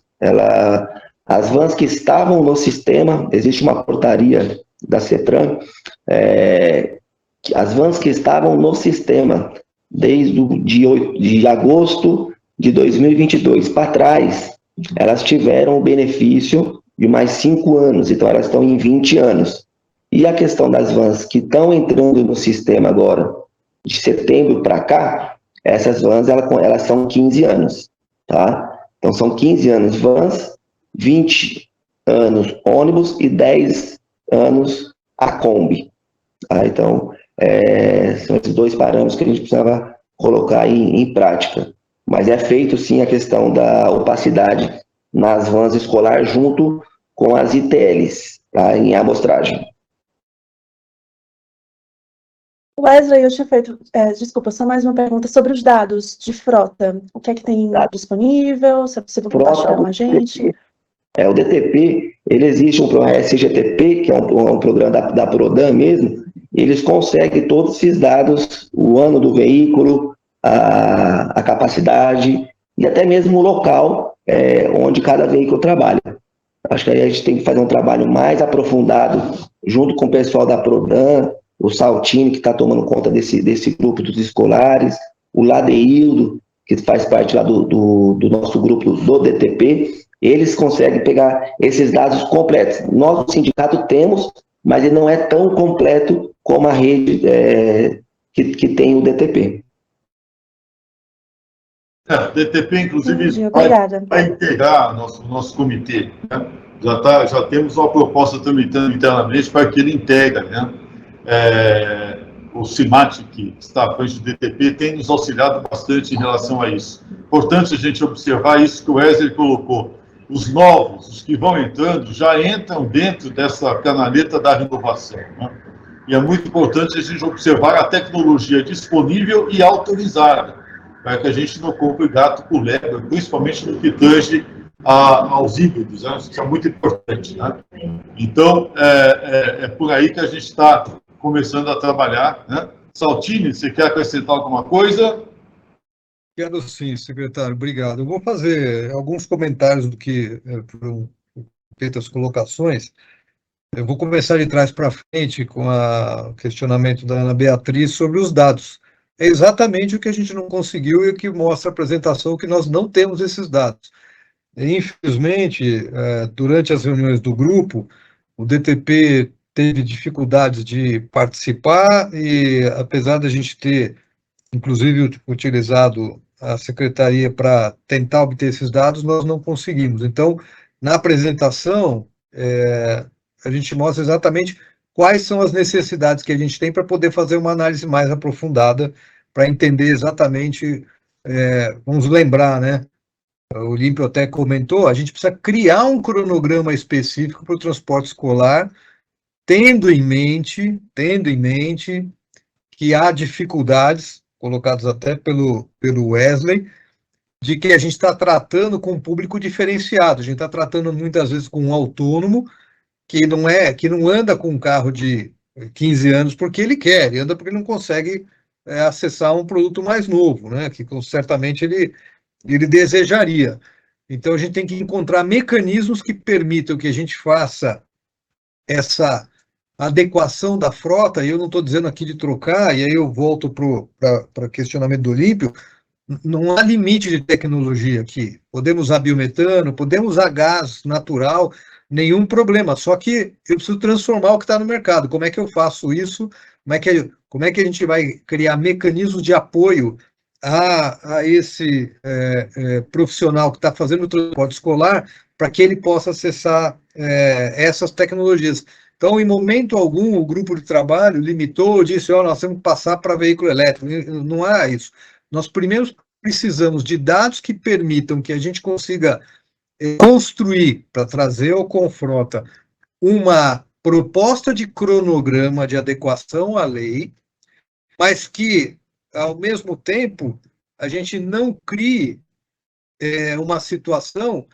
[SPEAKER 4] as vans que estavam no sistema, existe uma portaria da CETRAN, as vans que estavam no sistema desde de agosto de 2022 para trás, elas tiveram o benefício de mais 5 anos, então elas estão em 20 anos. E a questão das vans que estão entrando no sistema agora, de setembro para cá, essas vans, elas são 15 anos, tá? Então são 15 anos vans, 20 anos ônibus e 10 anos a Kombi. Tá? Então, são esses 2 parâmetros que a gente precisava colocar em prática. Mas é feito, sim, a questão da opacidade nas vans escolar junto com as ITLs, tá? Em amostragem.
[SPEAKER 8] Wesley, eu tinha feito, desculpa, só mais uma pergunta sobre os dados de frota. O que é que tem disponível? Se é possível compartilhar com a gente?
[SPEAKER 4] O DTP, ele existe um programa SGTP, que é um programa da Prodan mesmo, eles conseguem todos esses dados, o ano do veículo, a capacidade e até mesmo o local onde cada veículo trabalha. Acho que aí a gente tem que fazer um trabalho mais aprofundado junto com o pessoal da Prodan, o Saltini, que está tomando conta desse grupo dos escolares, o Ladeildo, que faz parte lá do nosso grupo do DTP, eles conseguem pegar esses dados completos. Nós, do sindicato, temos, mas ele não é tão completo como a rede que tem o DTP.
[SPEAKER 3] O DTP, inclusive, vai integrar nosso comitê, né? Já temos uma proposta tramitando internamente para que ele integre, né? O CIMAT, que está à frente do DTP, tem nos auxiliado bastante em relação a isso. Importante a gente observar isso que o Wesley colocou. os novos, os que vão entrando, já entram dentro dessa canaleta da renovação, né? E é muito importante a gente observar a tecnologia disponível e autorizada, para que a gente não compre gato por lebre, principalmente no que tange aos híbridos, né? Isso é muito importante, né? Então, é por aí que a gente está começando a trabalhar, né? Saltini, você quer acrescentar alguma coisa?
[SPEAKER 1] Quero sim, secretário, obrigado. Eu vou fazer alguns comentários do que foram feitas as colocações. Eu vou começar de trás para frente com o questionamento da Ana Beatriz sobre os dados. É exatamente o que a gente não conseguiu e o que mostra a apresentação, que nós não temos esses dados. Infelizmente, durante as reuniões do grupo, o DTP teve dificuldades de participar e, apesar da gente ter, inclusive, utilizado a secretaria para tentar obter esses dados, nós não conseguimos. Então, na apresentação, a gente mostra exatamente quais são as necessidades que a gente tem para poder fazer uma análise mais aprofundada, para entender exatamente, vamos lembrar, né? O Olímpio até comentou, a gente precisa criar um cronograma específico para o transporte escolar, tendo em mente que há dificuldades, colocadas até pelo Wesley, de que a gente está tratando com um público diferenciado. A gente está tratando muitas vezes com um autônomo que não anda com um carro de 15 anos porque ele quer, ele anda porque ele não consegue acessar um produto mais novo, né? Que certamente ele desejaria. Então a gente tem que encontrar mecanismos que permitam que a gente faça essa adequação da frota, e eu não estou dizendo aqui de trocar, e aí eu volto para o questionamento do Olímpio, não há limite de tecnologia aqui. Podemos usar biometano, podemos usar gás natural, nenhum problema. Só que eu preciso transformar o que está no mercado. Como é que eu faço isso? Como é que a gente vai criar mecanismos de apoio a esse profissional que está fazendo o transporte escolar para que ele possa acessar essas tecnologias? Então, em momento algum, o grupo de trabalho limitou, disse, nós temos que passar para veículo elétrico. Não há isso. Nós primeiro precisamos de dados que permitam que a gente consiga construir, para trazer ao Confrota, uma proposta de cronograma de adequação à lei, mas que, ao mesmo tempo, a gente não crie uma situação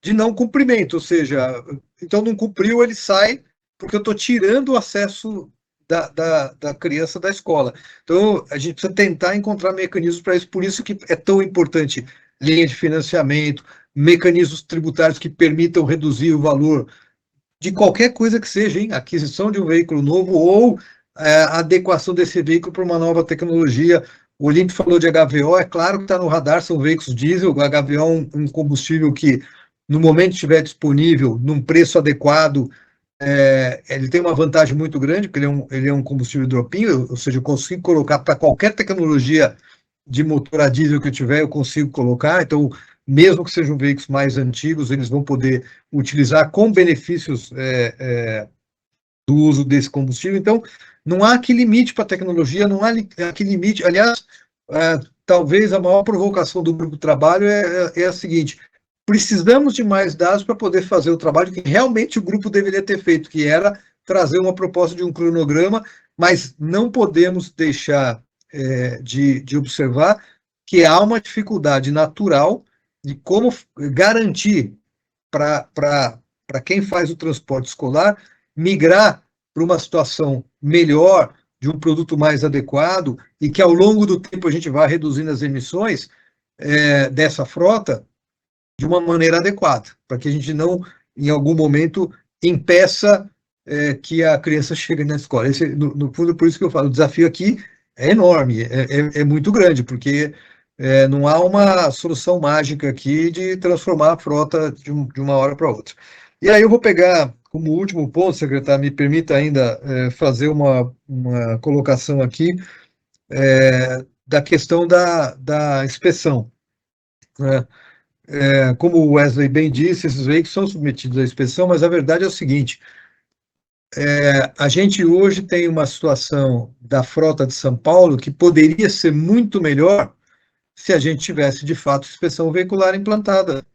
[SPEAKER 1] de não cumprimento, ou seja, então não cumpriu, ele sai, porque eu estou tirando o acesso da criança da escola. Então, a gente precisa tentar encontrar mecanismos para isso, por isso que é tão importante linha de financiamento, mecanismos tributários que permitam reduzir o valor de qualquer coisa que seja, hein? Aquisição de um veículo novo ou a adequação desse veículo para uma nova tecnologia. O Olímpio falou de HVO, é claro que está no radar, são veículos diesel, o HVO é um combustível que, no momento que estiver disponível, num preço adequado, ele tem uma vantagem muito grande, porque ele é um combustível drop-in, ou seja, eu consigo colocar para qualquer tecnologia de motor a diesel que eu tiver, eu consigo colocar, então, mesmo que sejam veículos mais antigos, eles vão poder utilizar com benefícios do uso desse combustível. Então, não há que limite para a tecnologia, não há que limite. Aliás, talvez a maior provocação do grupo de trabalho é a seguinte: precisamos de mais dados para poder fazer o trabalho que realmente o grupo deveria ter feito, que era trazer uma proposta de um cronograma, mas não podemos deixar de observar que há uma dificuldade natural de como garantir para quem faz o transporte escolar migrar para uma situação melhor, de um produto mais adequado, e que ao longo do tempo a gente vá reduzindo as emissões dessa frota de uma maneira adequada, para que a gente não, em algum momento, impeça que a criança chegue na escola. No fundo, por isso que eu falo, o desafio aqui é enorme, é muito grande, porque não há uma solução mágica aqui de transformar a frota de uma hora para outra. E aí eu vou pegar, como último ponto, secretário, me permita ainda fazer uma colocação aqui da questão da inspeção, né? Como o Wesley bem disse, esses veículos são submetidos à inspeção, mas a verdade é o seguinte: a gente hoje tem uma situação da frota de São Paulo que poderia ser muito melhor se a gente tivesse, de fato, inspeção veicular implantada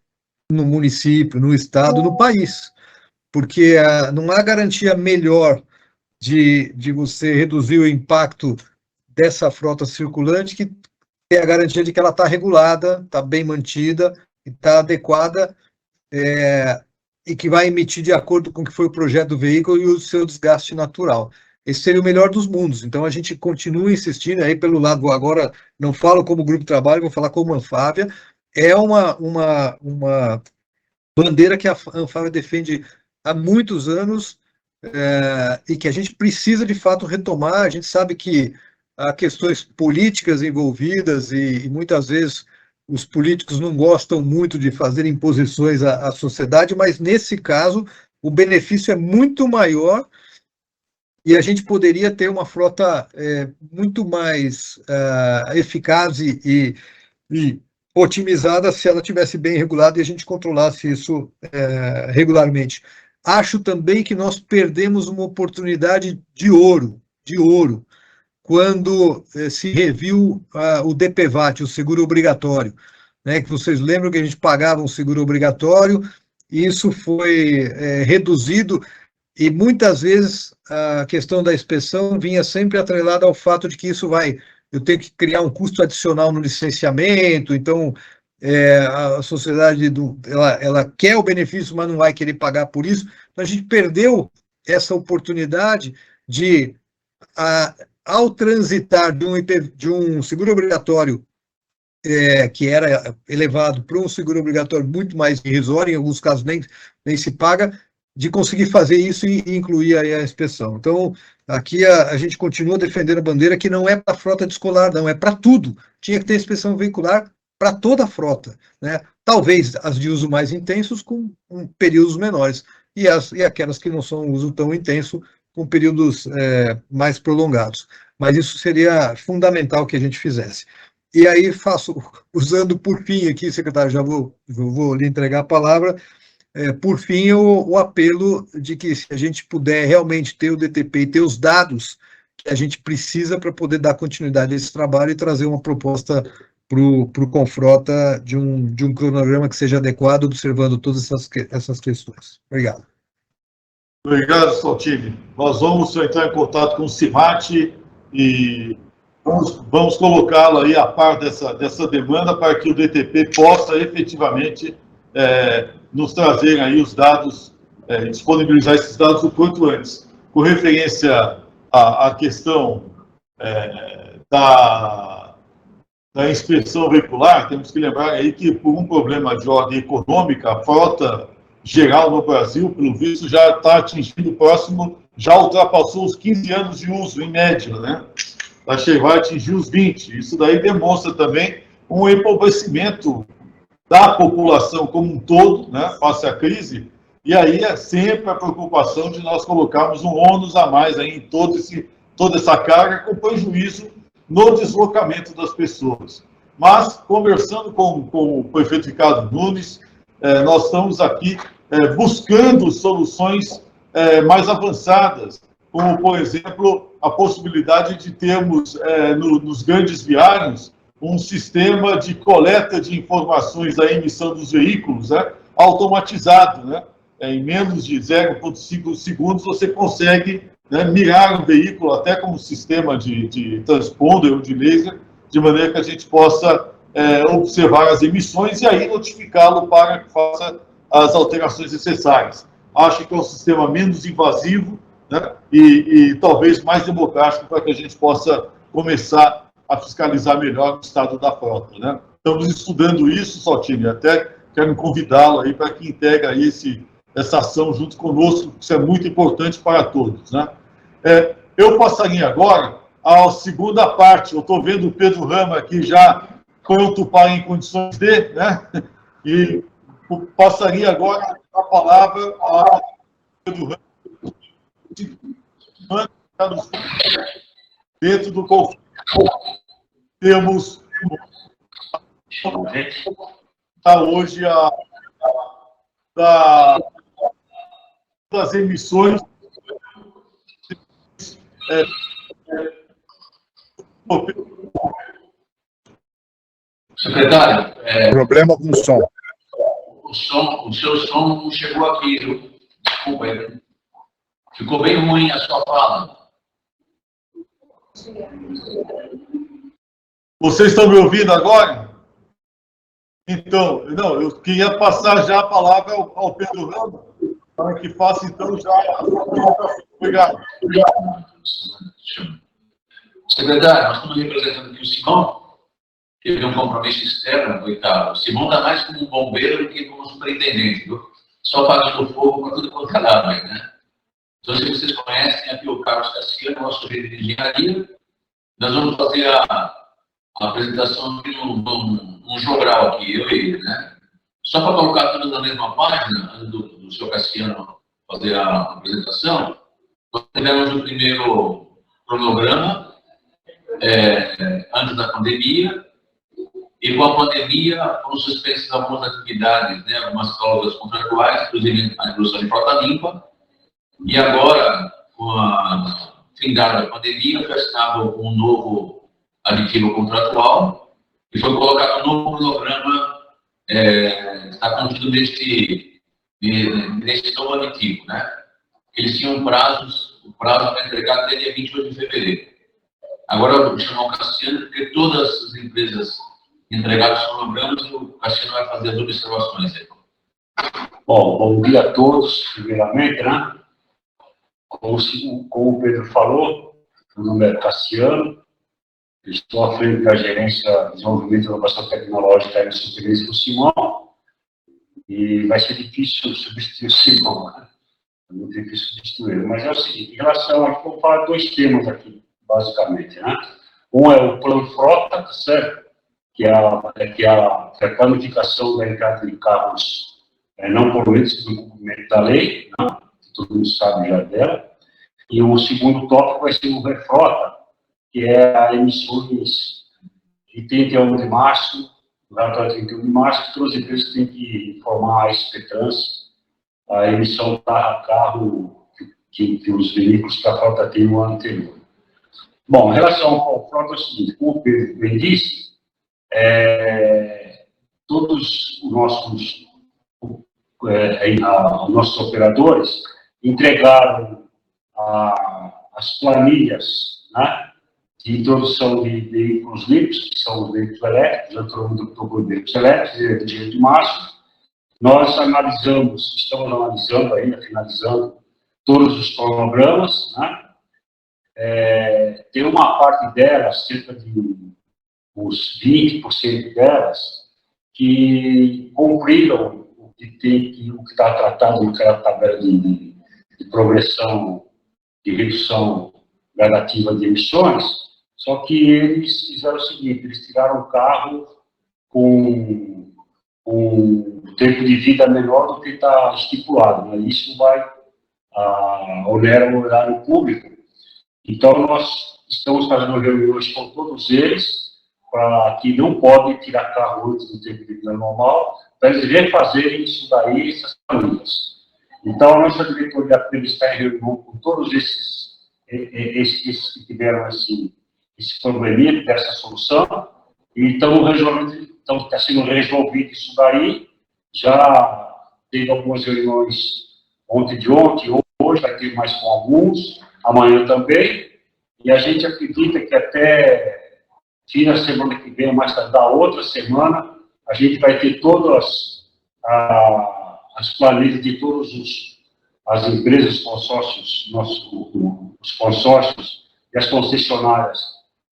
[SPEAKER 1] no município, no estado, no país, porque não há garantia melhor de você reduzir o impacto dessa frota circulante que ter a garantia de que ela está regulada, está bem mantida, está adequada, e que vai emitir de acordo com o que foi o projeto do veículo e o seu desgaste natural. Esse seria o melhor dos mundos. Então, a gente continua insistindo aí pelo lado, agora não falo como grupo de trabalho, vou falar como Anfávia, é uma bandeira que a Anfávia defende há muitos anos, e que a gente precisa, de fato, retomar. A gente sabe que há questões políticas envolvidas e muitas vezes os políticos não gostam muito de fazer imposições à sociedade, mas, nesse caso, o benefício é muito maior e a gente poderia ter uma frota muito mais eficaz e otimizada se ela tivesse bem regulada e a gente controlasse isso regularmente. Acho também que nós perdemos uma oportunidade de ouro, quando se reviu o DPVAT, o seguro obrigatório, né, que vocês lembram que a gente pagava um seguro obrigatório, e isso foi reduzido, e muitas vezes a questão da inspeção vinha sempre atrelada ao fato de que eu tenho que criar um custo adicional no licenciamento, então a sociedade ela quer o benefício, mas não vai querer pagar por isso. Então, a gente perdeu essa oportunidade de, ao transitar de um seguro obrigatório que era elevado para um seguro obrigatório muito mais irrisório, em alguns casos nem se paga, de conseguir fazer isso e incluir aí a inspeção. Então, aqui a gente continua defendendo a bandeira que não é para a frota de escolar, não, é para tudo. Tinha que ter inspeção veicular para toda a frota, né? Talvez as de uso mais intensos com períodos menores, e aquelas que não são uso tão intenso com períodos mais prolongados. Mas isso seria fundamental que a gente fizesse. E aí usando por fim aqui, secretário, já vou lhe entregar a palavra, por fim, o apelo de que, se a gente puder realmente ter o DTP e ter os dados que a gente precisa para poder dar continuidade a esse trabalho e trazer uma proposta para o Confrota de um cronograma que seja adequado, observando todas essas questões. Obrigado.
[SPEAKER 3] Obrigado, Saltini. Nós vamos entrar em contato com o CIMAT e vamos colocá-lo aí a par dessa demanda para que o DTP possa efetivamente nos trazer aí os dados, disponibilizar esses dados o quanto antes. Com referência à questão da inspeção veicular, temos que lembrar aí que, por um problema de ordem econômica, a frota geral no Brasil, pelo visto, já está atingindo já ultrapassou os 15 anos de uso, em média, né? Vai atingir os 20. Isso daí demonstra também um empobrecimento da população como um todo, né, face à crise, e aí é sempre a preocupação de nós colocarmos um ônus a mais aí em toda essa carga, com prejuízo no deslocamento das pessoas. Mas, conversando com o prefeito Ricardo Nunes, nós estamos aqui buscando soluções mais avançadas, como, por exemplo, a possibilidade de termos, nos grandes viários, um sistema de coleta de informações da emissão dos veículos, automatizado, né? Em menos de 0,5 segundos você consegue, né, mirar o veículo até com um sistema de transponder ou de laser, de maneira que a gente possa observar as emissões e aí notificá-lo para que faça as alterações necessárias. Acho que é um sistema menos invasivo, né, e talvez mais democrático para que a gente possa começar a fiscalizar melhor o estado da frota, né? Estamos estudando isso, Saltini, até quero convidá-lo aí para que integre aí essa ação junto conosco, isso é muito importante para todos, né? Eu passaria agora à segunda parte. Eu estou vendo o Pedro Rama aqui já pronto para em condições de, né? E passaria agora a palavra ao Pedro Rama, dentro do conflito. Temos hoje das emissões
[SPEAKER 9] Secretário,
[SPEAKER 1] problema com o som.
[SPEAKER 9] o seu som não chegou aqui, viu? Desculpa aí. Ficou bem ruim a sua fala.
[SPEAKER 3] Vocês estão me ouvindo agora? Então, não, eu queria passar já a palavra ao Pedro Ramos, para que faça, então, já a apresentação. Obrigado.
[SPEAKER 9] Secretário, nós estamos representando aqui o Simão, que teve um compromisso externo, coitado. O Simão está mais como um bombeiro do que como superintendente, viu? Só apagando fogo para tudo quanto é lado aí, né? Então, se vocês conhecem, aqui o Carlos Cassiano, nosso gerente de engenharia, nós vamos fazer a apresentação aqui num jogral aqui, eu e ele, né? Só para colocar tudo na mesma página, antes do senhor Cassiano fazer a apresentação, nós tivemos o primeiro cronograma, antes da pandemia, e com a pandemia foram suspensas algumas atividades, né, algumas cláusulas contratuais, inclusive a introdução de frota limpa, e agora, com a findada da pandemia, foi assinado um novo aditivo contratual e foi colocado um novo cronograma, está contido nesse novo aditivo, né? Eles tinham o prazo para entregar até dia 28 de fevereiro. Agora eu vou chamar o Cassiano, porque todas as empresas entregaram os cronogramas e o Cassiano vai fazer as observações aí.
[SPEAKER 10] Bom dia a todos, primeiramente, né? Como o Pedro falou, meu nome é Cassiano, estou à frente da Gerência de Desenvolvimento e Inovação Tecnológica na Superintendência do Simão, e vai ser difícil substituir o Simão, né? É muito difícil substituir ele, mas é o seguinte, em relação a, vou falar dois temas aqui, basicamente, né? Um é o plano frota, certo? Que é a planificação da entrada de carros não poluentes do cumprimento da lei, né? Todo mundo sabe já dela. E o segundo tópico vai ser o refrota, que é a emissões de 31 de março, relatório 31 de março, que todas as empresas têm que informar a SP-Trans a emissão para carro que os veículos que a frota tem no ano anterior. Bom, em relação ao frota, é o seguinte, como o Pedro bem disse, todos os nossos operadores entregaram as planilhas, né, de introdução de veículos limpos, que são os veículos elétricos, veículos elétricos, dia 18 de março. Nós estamos analisando ainda, finalizando todos os cronogramas, né? Tem uma parte delas, cerca de uns 20% delas, que cumpriram o que está tratado naquela tabela de progressão de redução gradativa de emissões, só que eles fizeram o seguinte, eles tiraram o carro com um tempo de vida menor do que está estipulado, né? Isso vai onerar o horário público. Então, nós estamos fazendo reuniões com todos eles, para que não podem tirar carro antes do tempo de vida normal, para eles refazerem isso daí, essas famílias. Então, a nossa diretoria está em reunião com todos esses que tiveram esse probleminha dessa solução, e está sendo resolvido isso daí. Já teve algumas reuniões ontem, hoje vai ter mais com alguns, amanhã também, e a gente acredita que até fim da semana que vem, mais tarde da outra semana, a gente vai ter todas as planilhas de todas as empresas, consórcios, os consórcios e as concessionárias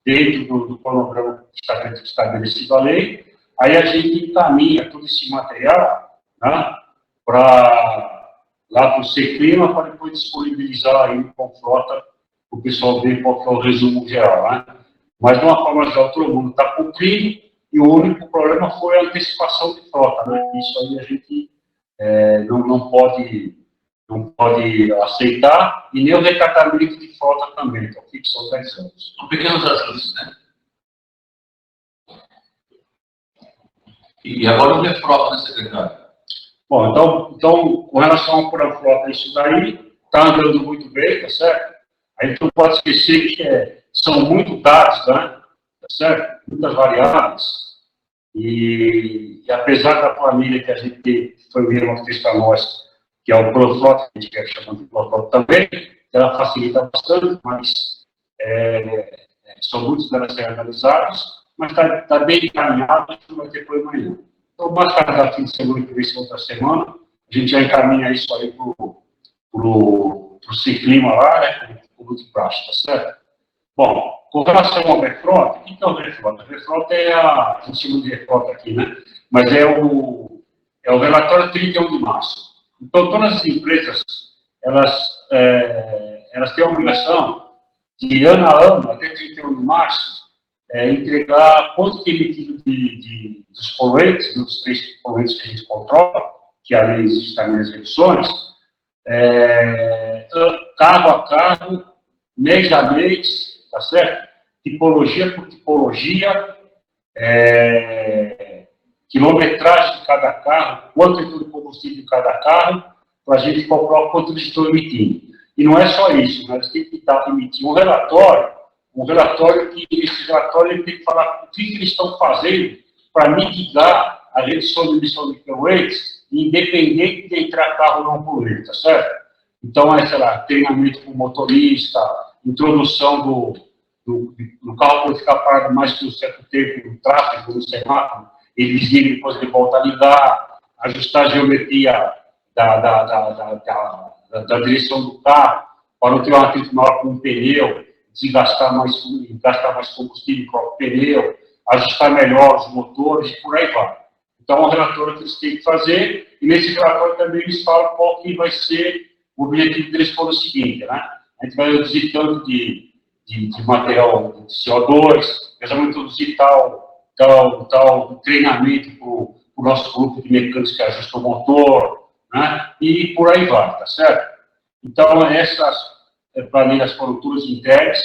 [SPEAKER 10] dentro do cronograma que está estabelecido a lei. Aí a gente encaminha todo esse material, né, lá para o CECLIMA, para depois disponibilizar aí com frota, para o pessoal ver qual que é o resumo geral, né? Mas, de uma forma geral, todo mundo está cumprindo, e o único problema foi a antecipação de frota, né? Isso aí a gente não pode aceitar, e nem o recatamento de frota também, então são 10 anos.
[SPEAKER 9] São pequenos ajustes, né? E agora o refrota, né, secretário?
[SPEAKER 10] Bom, então, com relação ao frota, isso daí está andando muito bem, tá certo? A gente não pode esquecer que são muitos dados, né? Tá certo? Muitas variáveis. E apesar da planilha que a gente foi ver uma vez para nós, que é o Profrota, que a gente quer chamar de Profrota também, ela facilita bastante, mas são muitos delas realizados, mas está bem encaminhado, não vai ter problema nenhum. Então, mais tarde, fim de semana que vem, outra semana, a gente já encaminha isso aí para o Ciclima lá, né, com o de praxe, tá certo? Bom, com relação ao refrota, o que é o refrota? O refrota a gente chama de refrota aqui, né? Mas é o relatório 31 de março. Então, todas as empresas, elas têm a obrigação de, ano a ano, até 31 de março, entregar quanto que é emitido dos poluentes, dos 3 poluentes que a gente controla, que a lei existe também nas reduções, carro a carro, mês a mês, tá certo? Tipologia por tipologia, quilometragem de cada carro, quanto é de combustível de cada carro, para a gente calcular quanto eles estão emitindo. E não é só isso, né? Eles têm que emitir um relatório que esse relatório ele tem que falar o que eles estão fazendo para mitigar a redução de emissão de poluentes, independente de entrar carro ou não poluente, tá certo? Então, sei lá, treinamento com o motorista, introdução do carro pode ficar parado mais que um certo tempo no tráfego, no semáforo, eles ligam, depois ele volta a ligar, ajustar a geometria da direção do carro, para não ter um atrito maior com o pneu, gastar mais combustível com o pneu, ajustar melhor os motores e por aí vai. Então, é um relatório que eles têm que fazer, e nesse relatório também eles falam qual que vai ser o objetivo deles for o seguinte, né? A gente vai reduzir tanto de material de CO2, nós vamos introduzir tal treinamento para o nosso grupo de mecânicos que ajusta o motor, né? E por aí vai, tá certo? Então, essas planilhas foram todas internas.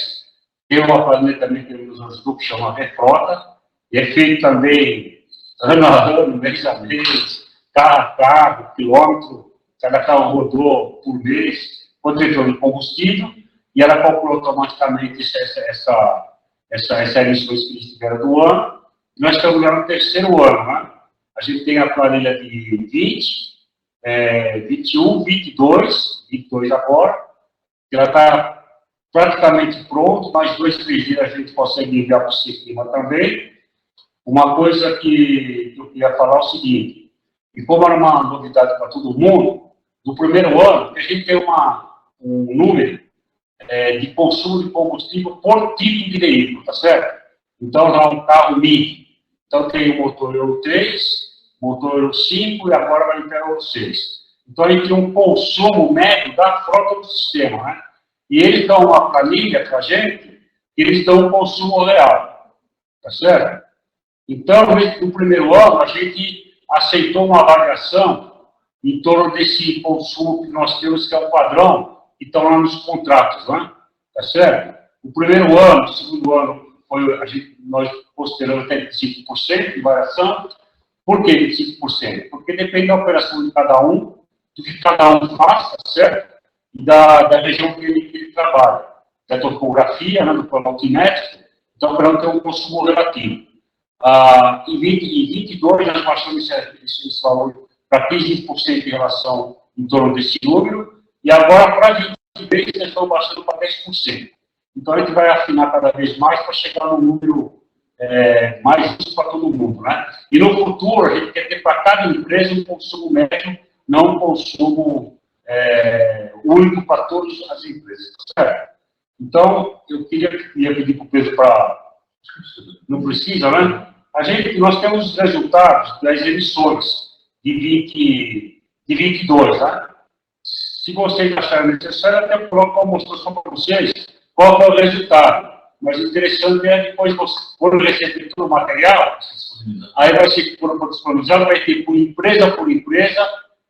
[SPEAKER 10] Tem uma planilha também que temos nos grupos que chama Refrota, e é feito também ano a ano, mês a mês, carro a carro, quilômetro, cada carro rodou por mês, quanto entrou de combustível, e ela calculou automaticamente essas emissões que eles tiveram do ano. Nós estamos já no terceiro ano, né? A gente tem a planilha de 20, 21, 22 agora, que ela está praticamente pronta, mais 2, 3 dias a gente consegue enviar para o Ciclima também. Uma coisa que eu queria falar é o seguinte, e como era uma novidade para todo mundo, no primeiro ano, a gente tem um número de consumo de combustível por tipo de veículo, tá certo? Então, já um carro MIG. Então, tem o motor Euro 3, motor Euro 5 e agora vai entrar o Euro 6. Então, a gente tem um consumo médio da frota do sistema, né? E eles dão uma planilha para a gente, e eles dão um consumo real, tá certo? Então, no primeiro ano, a gente aceitou uma avaliação em torno desse consumo que nós temos, que é o padrão, que estão lá nos contratos, né? Tá certo? O primeiro ano, o segundo ano, nós consideramos até 25% de variação. Por que 25%? Porque depende da operação de cada um, do que cada um faz, tá certo? E da região que ele trabalha. Da topografia, né, do plano altimétrico, então, para não ter um consumo relativo. Em 22, nós baixamos esse valor para 15% em relação em torno desse número, e agora, para 23, nós estamos baixando para 10%. Então, a gente vai afinar cada vez mais para chegar num número mais justo para todo mundo, né? E no futuro, a gente quer ter para cada empresa um consumo médio, não um consumo único para todas as empresas, certo? Então, eu queria pedir para o Pedro para... Não precisa, né? Nós temos os resultados das emissões de 22, né? Se vocês acharem necessário, até coloco uma demonstração para vocês qual é o resultado. Mas o interessante é depois, quando receber todo o material, aí vai ser disponibilizado, vai ter por empresa,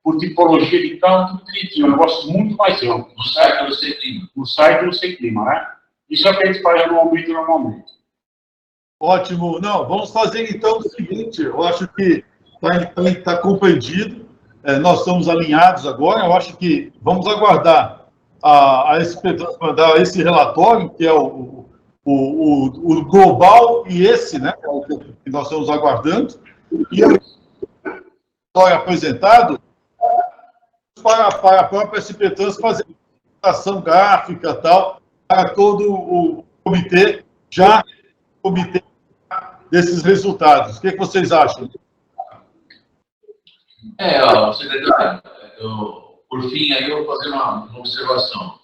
[SPEAKER 10] por tipologia de carro, tudo direitinho. É um negócio muito mais amplo.
[SPEAKER 9] No site do Ciclima.
[SPEAKER 10] No site do Ciclima, né? Isso é o que a gente faz normalmente.
[SPEAKER 3] Ótimo. Não, vamos fazer então o seguinte, eu acho que está compreendido, nós estamos alinhados agora, eu acho que vamos aguardar mandar esse relatório, que é o global, e esse, né, que nós estamos aguardando, E foi apresentado para a própria SP Trans fazer apresentação gráfica tal, para todo o comitê, já comitê desses resultados. O que vocês acham?
[SPEAKER 9] Secretário, por fim, aí eu vou fazer uma observação.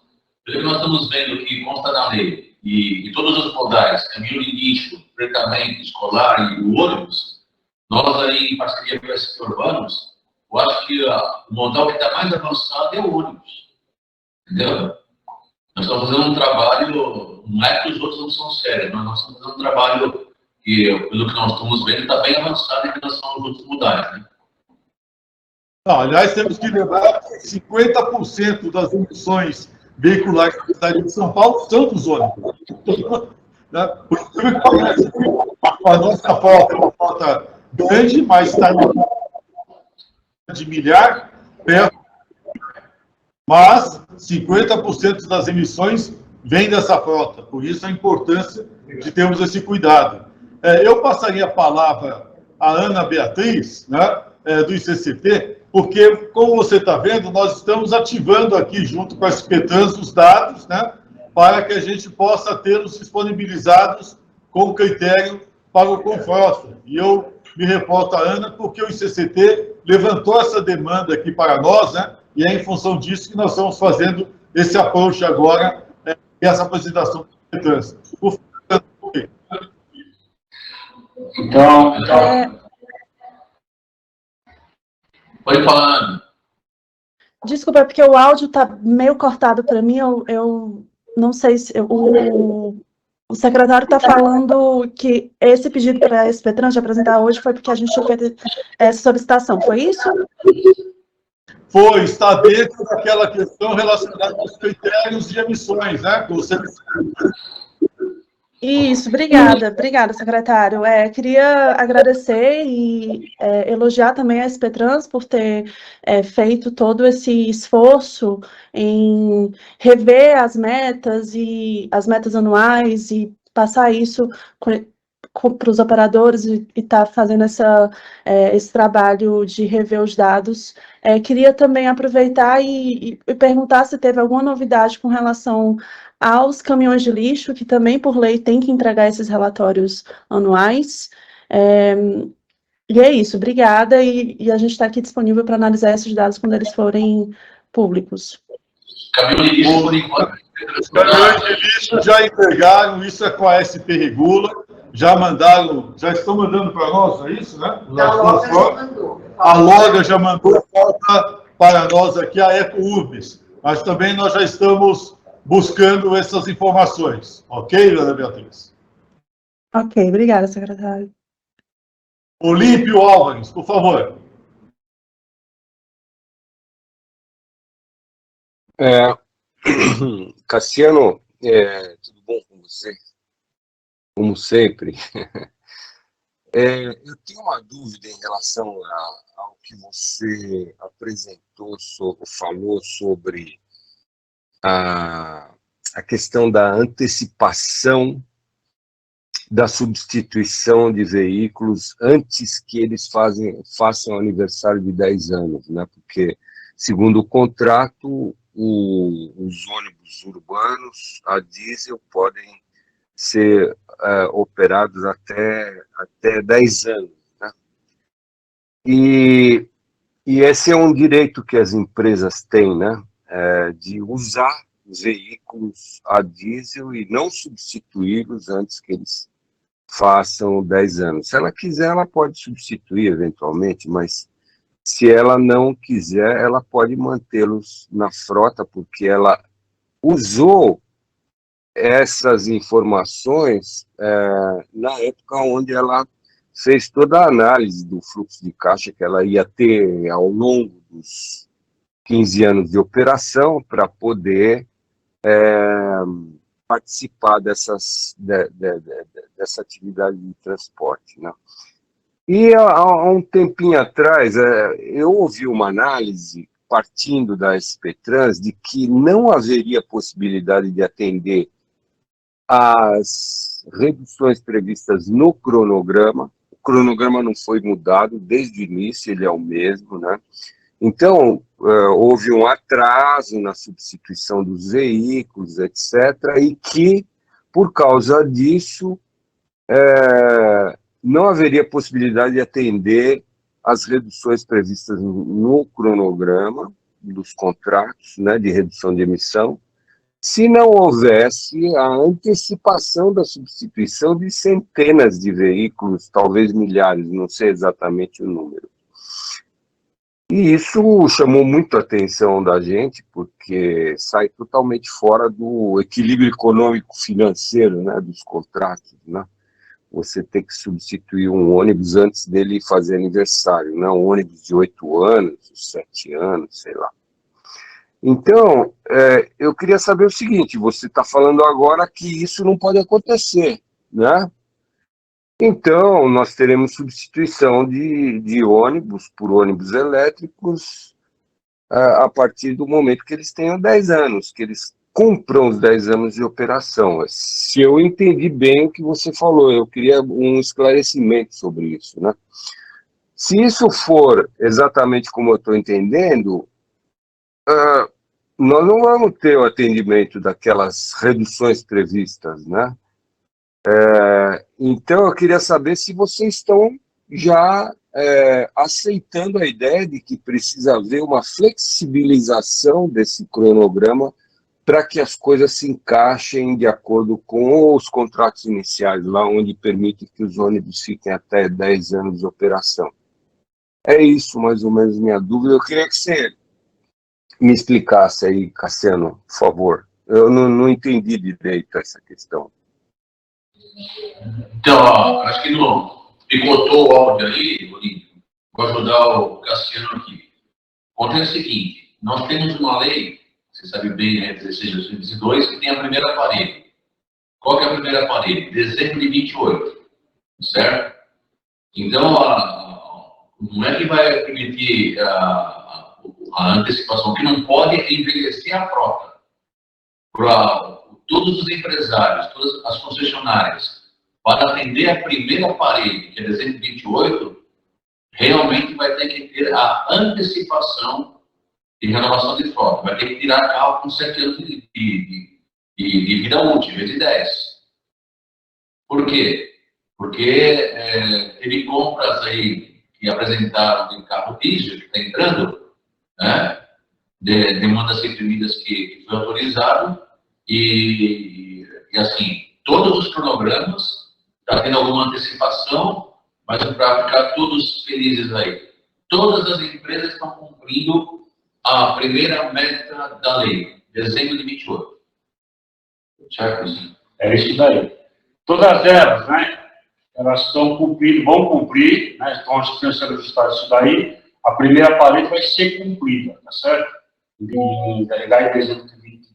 [SPEAKER 9] Pelo que nós estamos vendo que consta na lei, e todos os modais, caminhão de lixo, fretamento escolar e o ônibus, nós aí, em parceria com a SP Urbanos, eu acho que o modal que está mais avançado é o ônibus. Entendeu? Nós estamos fazendo um trabalho, não é que os outros não são sérios, mas nós estamos fazendo um trabalho que, pelo que nós estamos vendo, está bem avançado em relação aos outros modais, né?
[SPEAKER 3] Não, aliás, temos que lembrar que 50% das emissões veiculares da cidade de São Paulo são dos ônibus. Né? Por isso que parece que a nossa frota é uma frota grande, mas está de milhar, perto, mas 50% das emissões vem dessa frota. Por isso a importância de termos esse cuidado. Eu passaria a palavra à Ana Beatriz, né, do ICCT, porque, como você está vendo, nós estamos ativando aqui, junto com a SP Trans, os dados, né, para que a gente possa tê-los disponibilizados com critério para o Confrosta. E eu me reporto a Ana, porque o ICCT levantou essa demanda aqui para nós, né, e é em função disso que nós estamos fazendo esse approach agora, e essa apresentação do SP Trans. Por favor.
[SPEAKER 10] Então,
[SPEAKER 9] Pode falar, Ana.
[SPEAKER 8] Desculpa, é porque o áudio está meio cortado para mim, eu não sei se... O secretário está falando que esse pedido para a SP Trans de apresentar hoje foi porque a gente tinha feito essa solicitação, foi isso?
[SPEAKER 3] Foi, está dentro daquela questão relacionada aos critérios de emissões, né?
[SPEAKER 8] Isso, obrigada, secretário. Queria agradecer e elogiar também a SP Trans por ter feito todo esse esforço em rever as metas anuais e passar isso para os operadores e estar fazendo esse trabalho de rever os dados. Queria também aproveitar e perguntar se teve alguma novidade com relação aos caminhões de lixo, que também, por lei, tem que entregar esses relatórios anuais. E é isso, obrigada, e a gente está aqui disponível para analisar esses dados quando eles forem públicos.
[SPEAKER 9] Caminhão de lixo, por enquanto.
[SPEAKER 3] Os caminhões de lixo já entregaram, isso é com a SP Regula, já estão mandando para nós, é isso, né? A Loga já mandou para nós aqui, a EcoUrbis, mas também nós já estamos buscando essas informações. Ok, Ana Beatriz?
[SPEAKER 8] Ok, obrigada, secretário.
[SPEAKER 3] Olímpio Álvares, por favor.
[SPEAKER 7] Cassiano, tudo bom com você? Como sempre. Eu tenho uma dúvida em relação ao que você apresentou, falou sobre a questão da antecipação da substituição de veículos antes que eles façam aniversário de 10 anos, né? Porque, segundo o contrato, os ônibus urbanos a diesel podem ser operados até 10 anos, né? E esse é um direito que as empresas têm, né? De usar os veículos a diesel e não substituí-los antes que eles façam 10 anos. Se ela quiser, ela pode substituir eventualmente, mas se ela não quiser, ela pode mantê-los na frota, porque ela usou essas informações na época onde ela fez toda a análise do fluxo de caixa que ela ia ter ao longo dos 15 anos de operação para poder participar dessa atividade de transporte, né? E há um tempinho atrás, eu ouvi uma análise partindo da SP Trans de que não haveria possibilidade de atender às reduções previstas no cronograma cronograma não foi mudado desde o início, ele é o mesmo, né? Então, houve um atraso na substituição dos veículos, etc., e que, por causa disso, não haveria possibilidade de atender às reduções previstas no cronograma dos contratos, né, de redução de emissão, se não houvesse a antecipação da substituição de centenas de veículos, talvez milhares, não sei exatamente o número. E isso chamou muito a atenção da gente, porque sai totalmente fora do equilíbrio econômico-financeiro, né, dos contratos, né? Você tem que substituir um ônibus antes dele fazer aniversário, né? Um ônibus de 8 anos, 7 anos, sei lá. Então, eu queria saber o seguinte, você está falando agora que isso não pode acontecer, né? Então, nós teremos substituição de ônibus por ônibus elétricos a partir do momento que eles tenham 10 anos, que eles cumpram os 10 anos de operação. Se eu entendi bem o que você falou, eu queria um esclarecimento sobre isso, né? Se isso for exatamente como eu estou entendendo, nós não vamos ter o atendimento daquelas reduções previstas, né? Então, eu queria saber se vocês estão já aceitando a ideia de que precisa haver uma flexibilização desse cronograma para que as coisas se encaixem de acordo com os contratos iniciais, lá onde permite que os ônibus fiquem até 10 anos de operação. É isso, mais ou menos, minha dúvida. Eu queria que você me explicasse aí, Cassiano, por favor. Eu não entendi direito essa questão.
[SPEAKER 9] Então, ó, acho que não picotou o áudio aí, vou ajudar o Cassiano aqui. Acontece o seguinte, nós temos uma lei, você sabe bem, né, 16/2002, que tem a primeira parede. Qual que é a primeira parede? Dezembro de 28, certo? Então, não é que vai permitir a antecipação, que não pode envelhecer a frota. Para todos os empresários, todas as concessionárias, para atender a primeira parede, que é dezembro de 28, realmente vai ter que ter a antecipação de renovação de frota. Vai ter que tirar carro com 7 anos de vida útil, vezes 10. Por quê? Porque teve compras aí que apresentaram de carro diesel, que está entrando, né? Demandas reprimidas que foi autorizado, e assim, todos os cronogramas está tendo alguma antecipação, mas para ficar todos felizes aí, todas as empresas estão cumprindo a primeira meta da lei, dezembro de 28. Certo?
[SPEAKER 10] É isso daí. Todas elas, né, elas estão cumprindo, vão cumprir, né, estão pensando ajustar isso daí, a primeira parede vai ser cumprida, tá certo? Em dezembro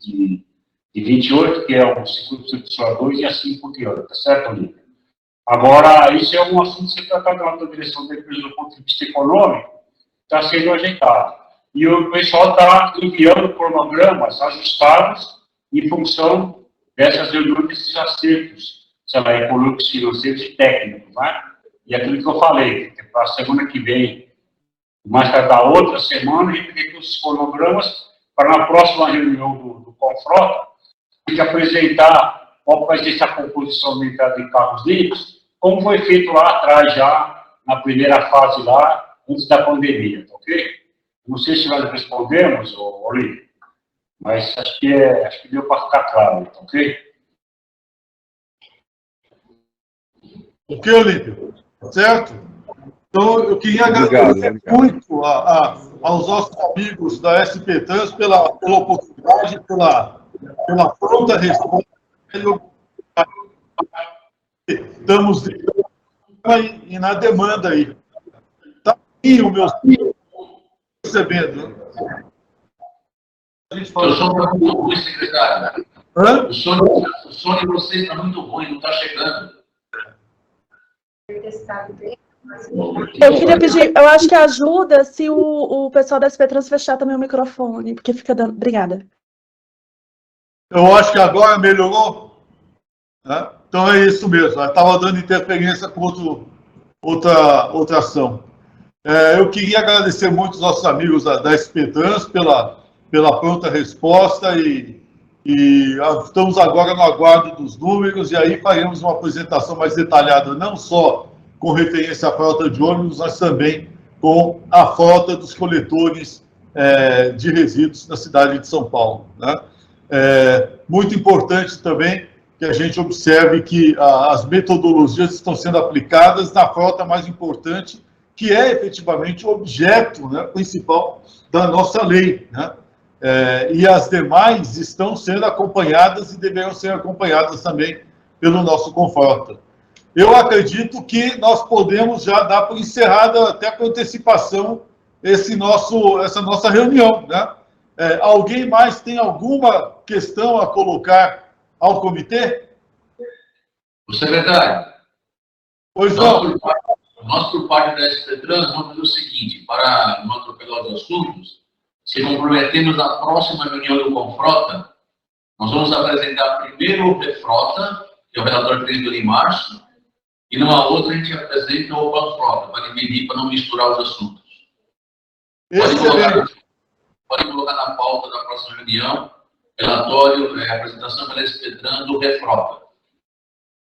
[SPEAKER 10] de 28, que é o segundo circuito 2, e assim por diante, tá certo, Olívia? Agora, isso é um assunto que você está tratando da direção da empresa do ponto de vista econômico, está sendo ajeitado. E o pessoal está enviando cronogramas ajustados em função dessas reuniões, desses acertos, sei lá, econômicos, financeiros e técnicos, né? E aquilo que eu falei, que para a semana que vem, mais tardar outra semana, repetir os cronogramas para na próxima reunião do Confrota, tem que apresentar qual vai ser essa composição de entrada de carros limpos, como foi feito lá atrás, já na primeira fase lá, antes da pandemia, tá ok? Não sei se nós respondemos, Olívio, mas acho que deu para ficar claro, tá ok?
[SPEAKER 3] Ok, Olívio? Certo? Então, eu queria agradecer muito aos nossos amigos da SP Trans pela oportunidade, pela pronta resposta. Estamos e na demanda aí. Tá aí o meu recebendo.
[SPEAKER 9] O som está muito ruim, secretário.
[SPEAKER 3] Hã?
[SPEAKER 9] O som de vocês está muito ruim, não está chegando.
[SPEAKER 8] Eu queria pedir, eu acho que ajuda se o pessoal da SP Trans fechar também o microfone, porque fica dando. Obrigada.
[SPEAKER 3] Eu acho que agora melhorou. Né? Então é isso mesmo. Estava dando interferência com outro outra ação. Eu queria agradecer muito os nossos amigos da SP Trans pela pronta resposta e estamos agora no aguardo dos números, e aí faremos uma apresentação mais detalhada, não só com referência à frota de ônibus, mas também com a frota dos coletores de resíduos na cidade de São Paulo, né? Muito importante também que a gente observe que as metodologias estão sendo aplicadas na frota mais importante, que é efetivamente o objeto, né, principal da nossa lei, né? E as demais estão sendo acompanhadas e deverão ser acompanhadas também pelo nosso Confrota. Eu acredito que nós podemos já dar por encerrada, até por antecipação, essa nossa reunião, né? Alguém mais tem alguma questão a colocar ao comitê?
[SPEAKER 9] O secretário.
[SPEAKER 3] Pois não.
[SPEAKER 9] Nós, por parte da SP Trans, vamos fazer o seguinte: para não atropelar os assuntos, se comprometemos na próxima reunião do Confrota, nós vamos apresentar primeiro o Refrota, que é o relatório feito em março, e numa outra a gente apresenta o Confrota, para dividir, para não misturar os assuntos. Pode colocar na pauta da próxima reunião, relatório, apresentação pela SP Trans do Refrota.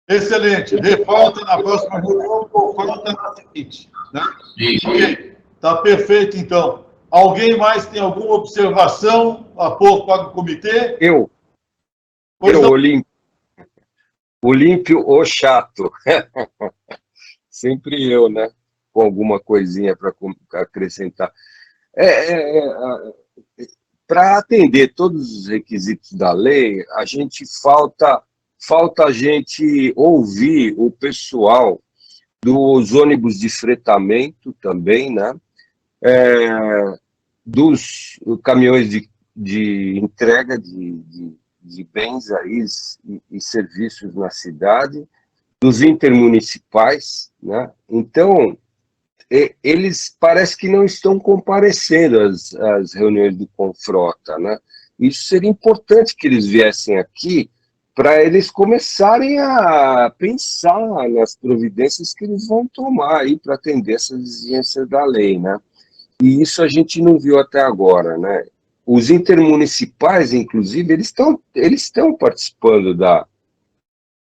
[SPEAKER 3] Excelente. Refrota na próxima reunião, Confrota na seguinte, né?
[SPEAKER 9] Isso.
[SPEAKER 3] Ok. Tá perfeito, então. Alguém mais tem alguma observação a pôr para o comitê?
[SPEAKER 7] Olímpio ou chato. Sempre eu, né? Com alguma coisinha para acrescentar. Para atender todos os requisitos da lei, a gente falta a gente ouvir o pessoal dos ônibus de fretamento também, né? Dos caminhões de entrega de bens aí e serviços na cidade, dos intermunicipais, né? Então, eles parece que não estão comparecendo às reuniões do Confrota, né? Isso seria importante que eles viessem aqui para eles começarem a pensar nas providências que eles vão tomar aí para atender essas exigências da lei, né? E isso a gente não viu até agora, né? Os intermunicipais, inclusive, eles estão participando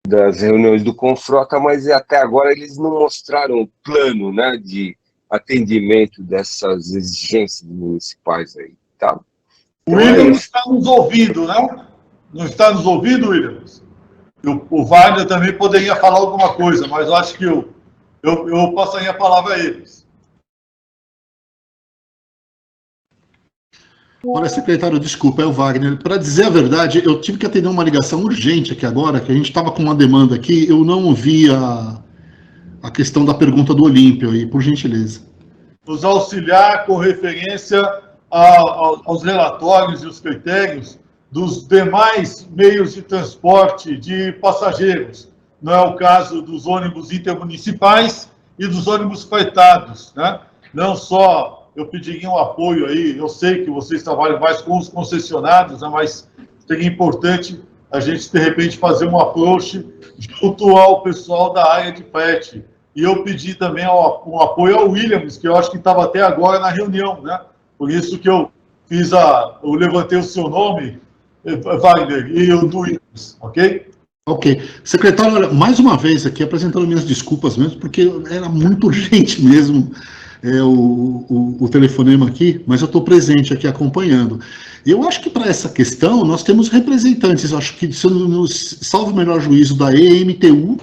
[SPEAKER 7] das reuniões do Confrota, mas até agora eles não mostraram o plano, né, de atendimento dessas exigências municipais aí, tá?
[SPEAKER 3] O William está nos ouvindo, né? Não está nos ouvindo, William? O Wagner também poderia falar alguma coisa, mas eu acho que eu passaria a palavra a eles.
[SPEAKER 11] Olha, secretário, desculpa, é o Wagner. Para dizer a verdade, eu tive que atender uma ligação urgente aqui agora, que a gente estava com uma demanda aqui, eu não ouvi a questão da pergunta do Olímpio aí, por gentileza.
[SPEAKER 3] Nos auxiliar com referência aos relatórios e os critérios dos demais meios de transporte de passageiros. Não é o caso dos ônibus intermunicipais e dos ônibus fretados, né? Não só eu pediria um apoio aí, eu sei que vocês trabalham mais com os concessionários, né, mas seria importante a gente, de repente, fazer um approach junto ao pessoal da área de frete. E eu pedi também um apoio ao Williams, que eu acho que estava até agora na reunião, né? Por isso que eu levantei o seu nome, Wagner, e o do Williams, ok?
[SPEAKER 11] Ok. Secretário, olha, mais uma vez aqui, apresentando minhas desculpas mesmo, porque era muito urgente mesmo o telefonema aqui, mas eu estou presente aqui acompanhando. Eu acho que para essa questão nós temos representantes, acho que, se eu não salvo o melhor juízo, da EMTU,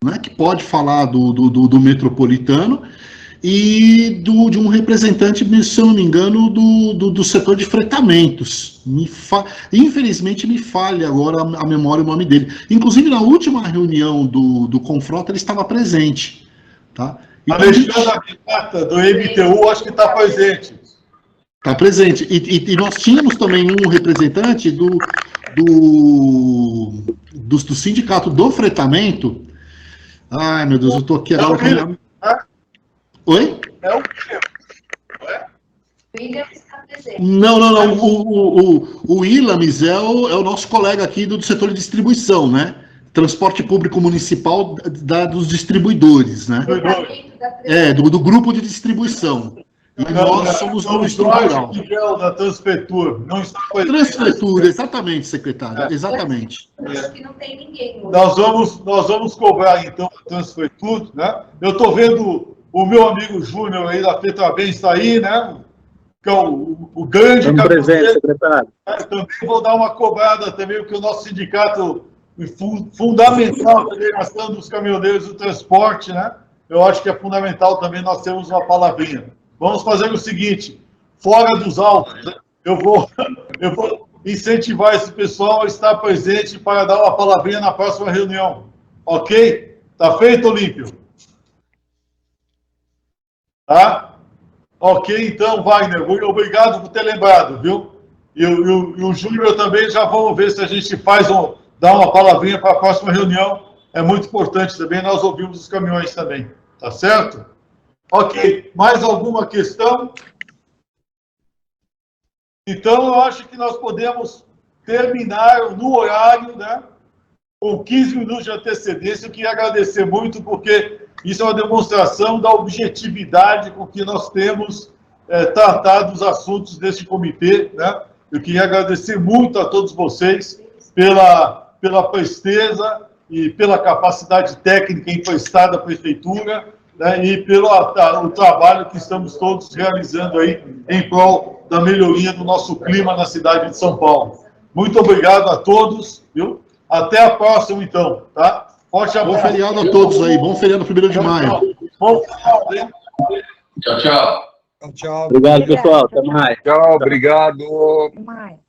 [SPEAKER 11] né, que pode falar do metropolitano, e de um representante, se eu não me engano, do setor de fretamentos. Infelizmente me falha agora a memória, o nome dele. Inclusive, na última reunião do Confrota, ele estava presente. Tá?
[SPEAKER 3] Então, Alexandre Abitata, do MTU, acho que está presente.
[SPEAKER 11] Está presente. E nós tínhamos também um representante do sindicato do fretamento. Ai, meu Deus, eu estou aqui agora. Oi?
[SPEAKER 3] É o
[SPEAKER 12] William está presente.
[SPEAKER 11] Não. O Ilames é o nosso colega aqui do setor de distribuição, né? transporte público municipal dos distribuidores, né? Do grupo de distribuição. E nós somos do estrutural.
[SPEAKER 3] Da Transfetur, não está
[SPEAKER 11] Transfetur, exatamente, secretário, exatamente.
[SPEAKER 12] Acho que não tem ninguém.
[SPEAKER 3] Nós vamos cobrar, então, a Transfetur, né? Eu estou vendo o meu amigo Júnior aí da Petrabem está aí, né? Que é o grande
[SPEAKER 13] presente, secretário.
[SPEAKER 3] Também vou dar uma cobrada também, porque o nosso sindicato fundamental também na ação dos caminhoneiros do transporte, né? Eu acho que é fundamental também nós termos uma palavrinha. Vamos fazer o seguinte, fora dos autos, né? eu vou incentivar esse pessoal a estar presente para dar uma palavrinha na próxima reunião. Ok? Tá feito, Olímpio? Tá? Ok, então, Wagner, obrigado por ter lembrado, viu? E o Júnior também, já vamos ver se a gente dá uma palavrinha para a próxima reunião. É muito importante também, nós ouvimos os caminhões também, tá certo? Ok, mais alguma questão? Então, eu acho que nós podemos terminar no horário, né? Com 15 minutos de antecedência. Eu queria agradecer muito, porque isso é uma demonstração da objetividade com que nós temos tratado os assuntos deste comitê, né? Eu queria agradecer muito a todos vocês pela presteza e pela capacidade técnica emprestada à Prefeitura, né, e pelo o trabalho que estamos todos realizando aí em prol da melhoria do nosso clima na cidade de São Paulo. Muito obrigado a todos, viu? Até a próxima, então, tá? Forte abraço.
[SPEAKER 11] Bom feriado a todos aí, bom feriado 1º de maio.
[SPEAKER 3] Bom feriado, hein?
[SPEAKER 9] Tchau, tchau.
[SPEAKER 1] Tchau.
[SPEAKER 13] Obrigado, pessoal. Até mais.
[SPEAKER 7] Tchau, obrigado.
[SPEAKER 12] Até mais.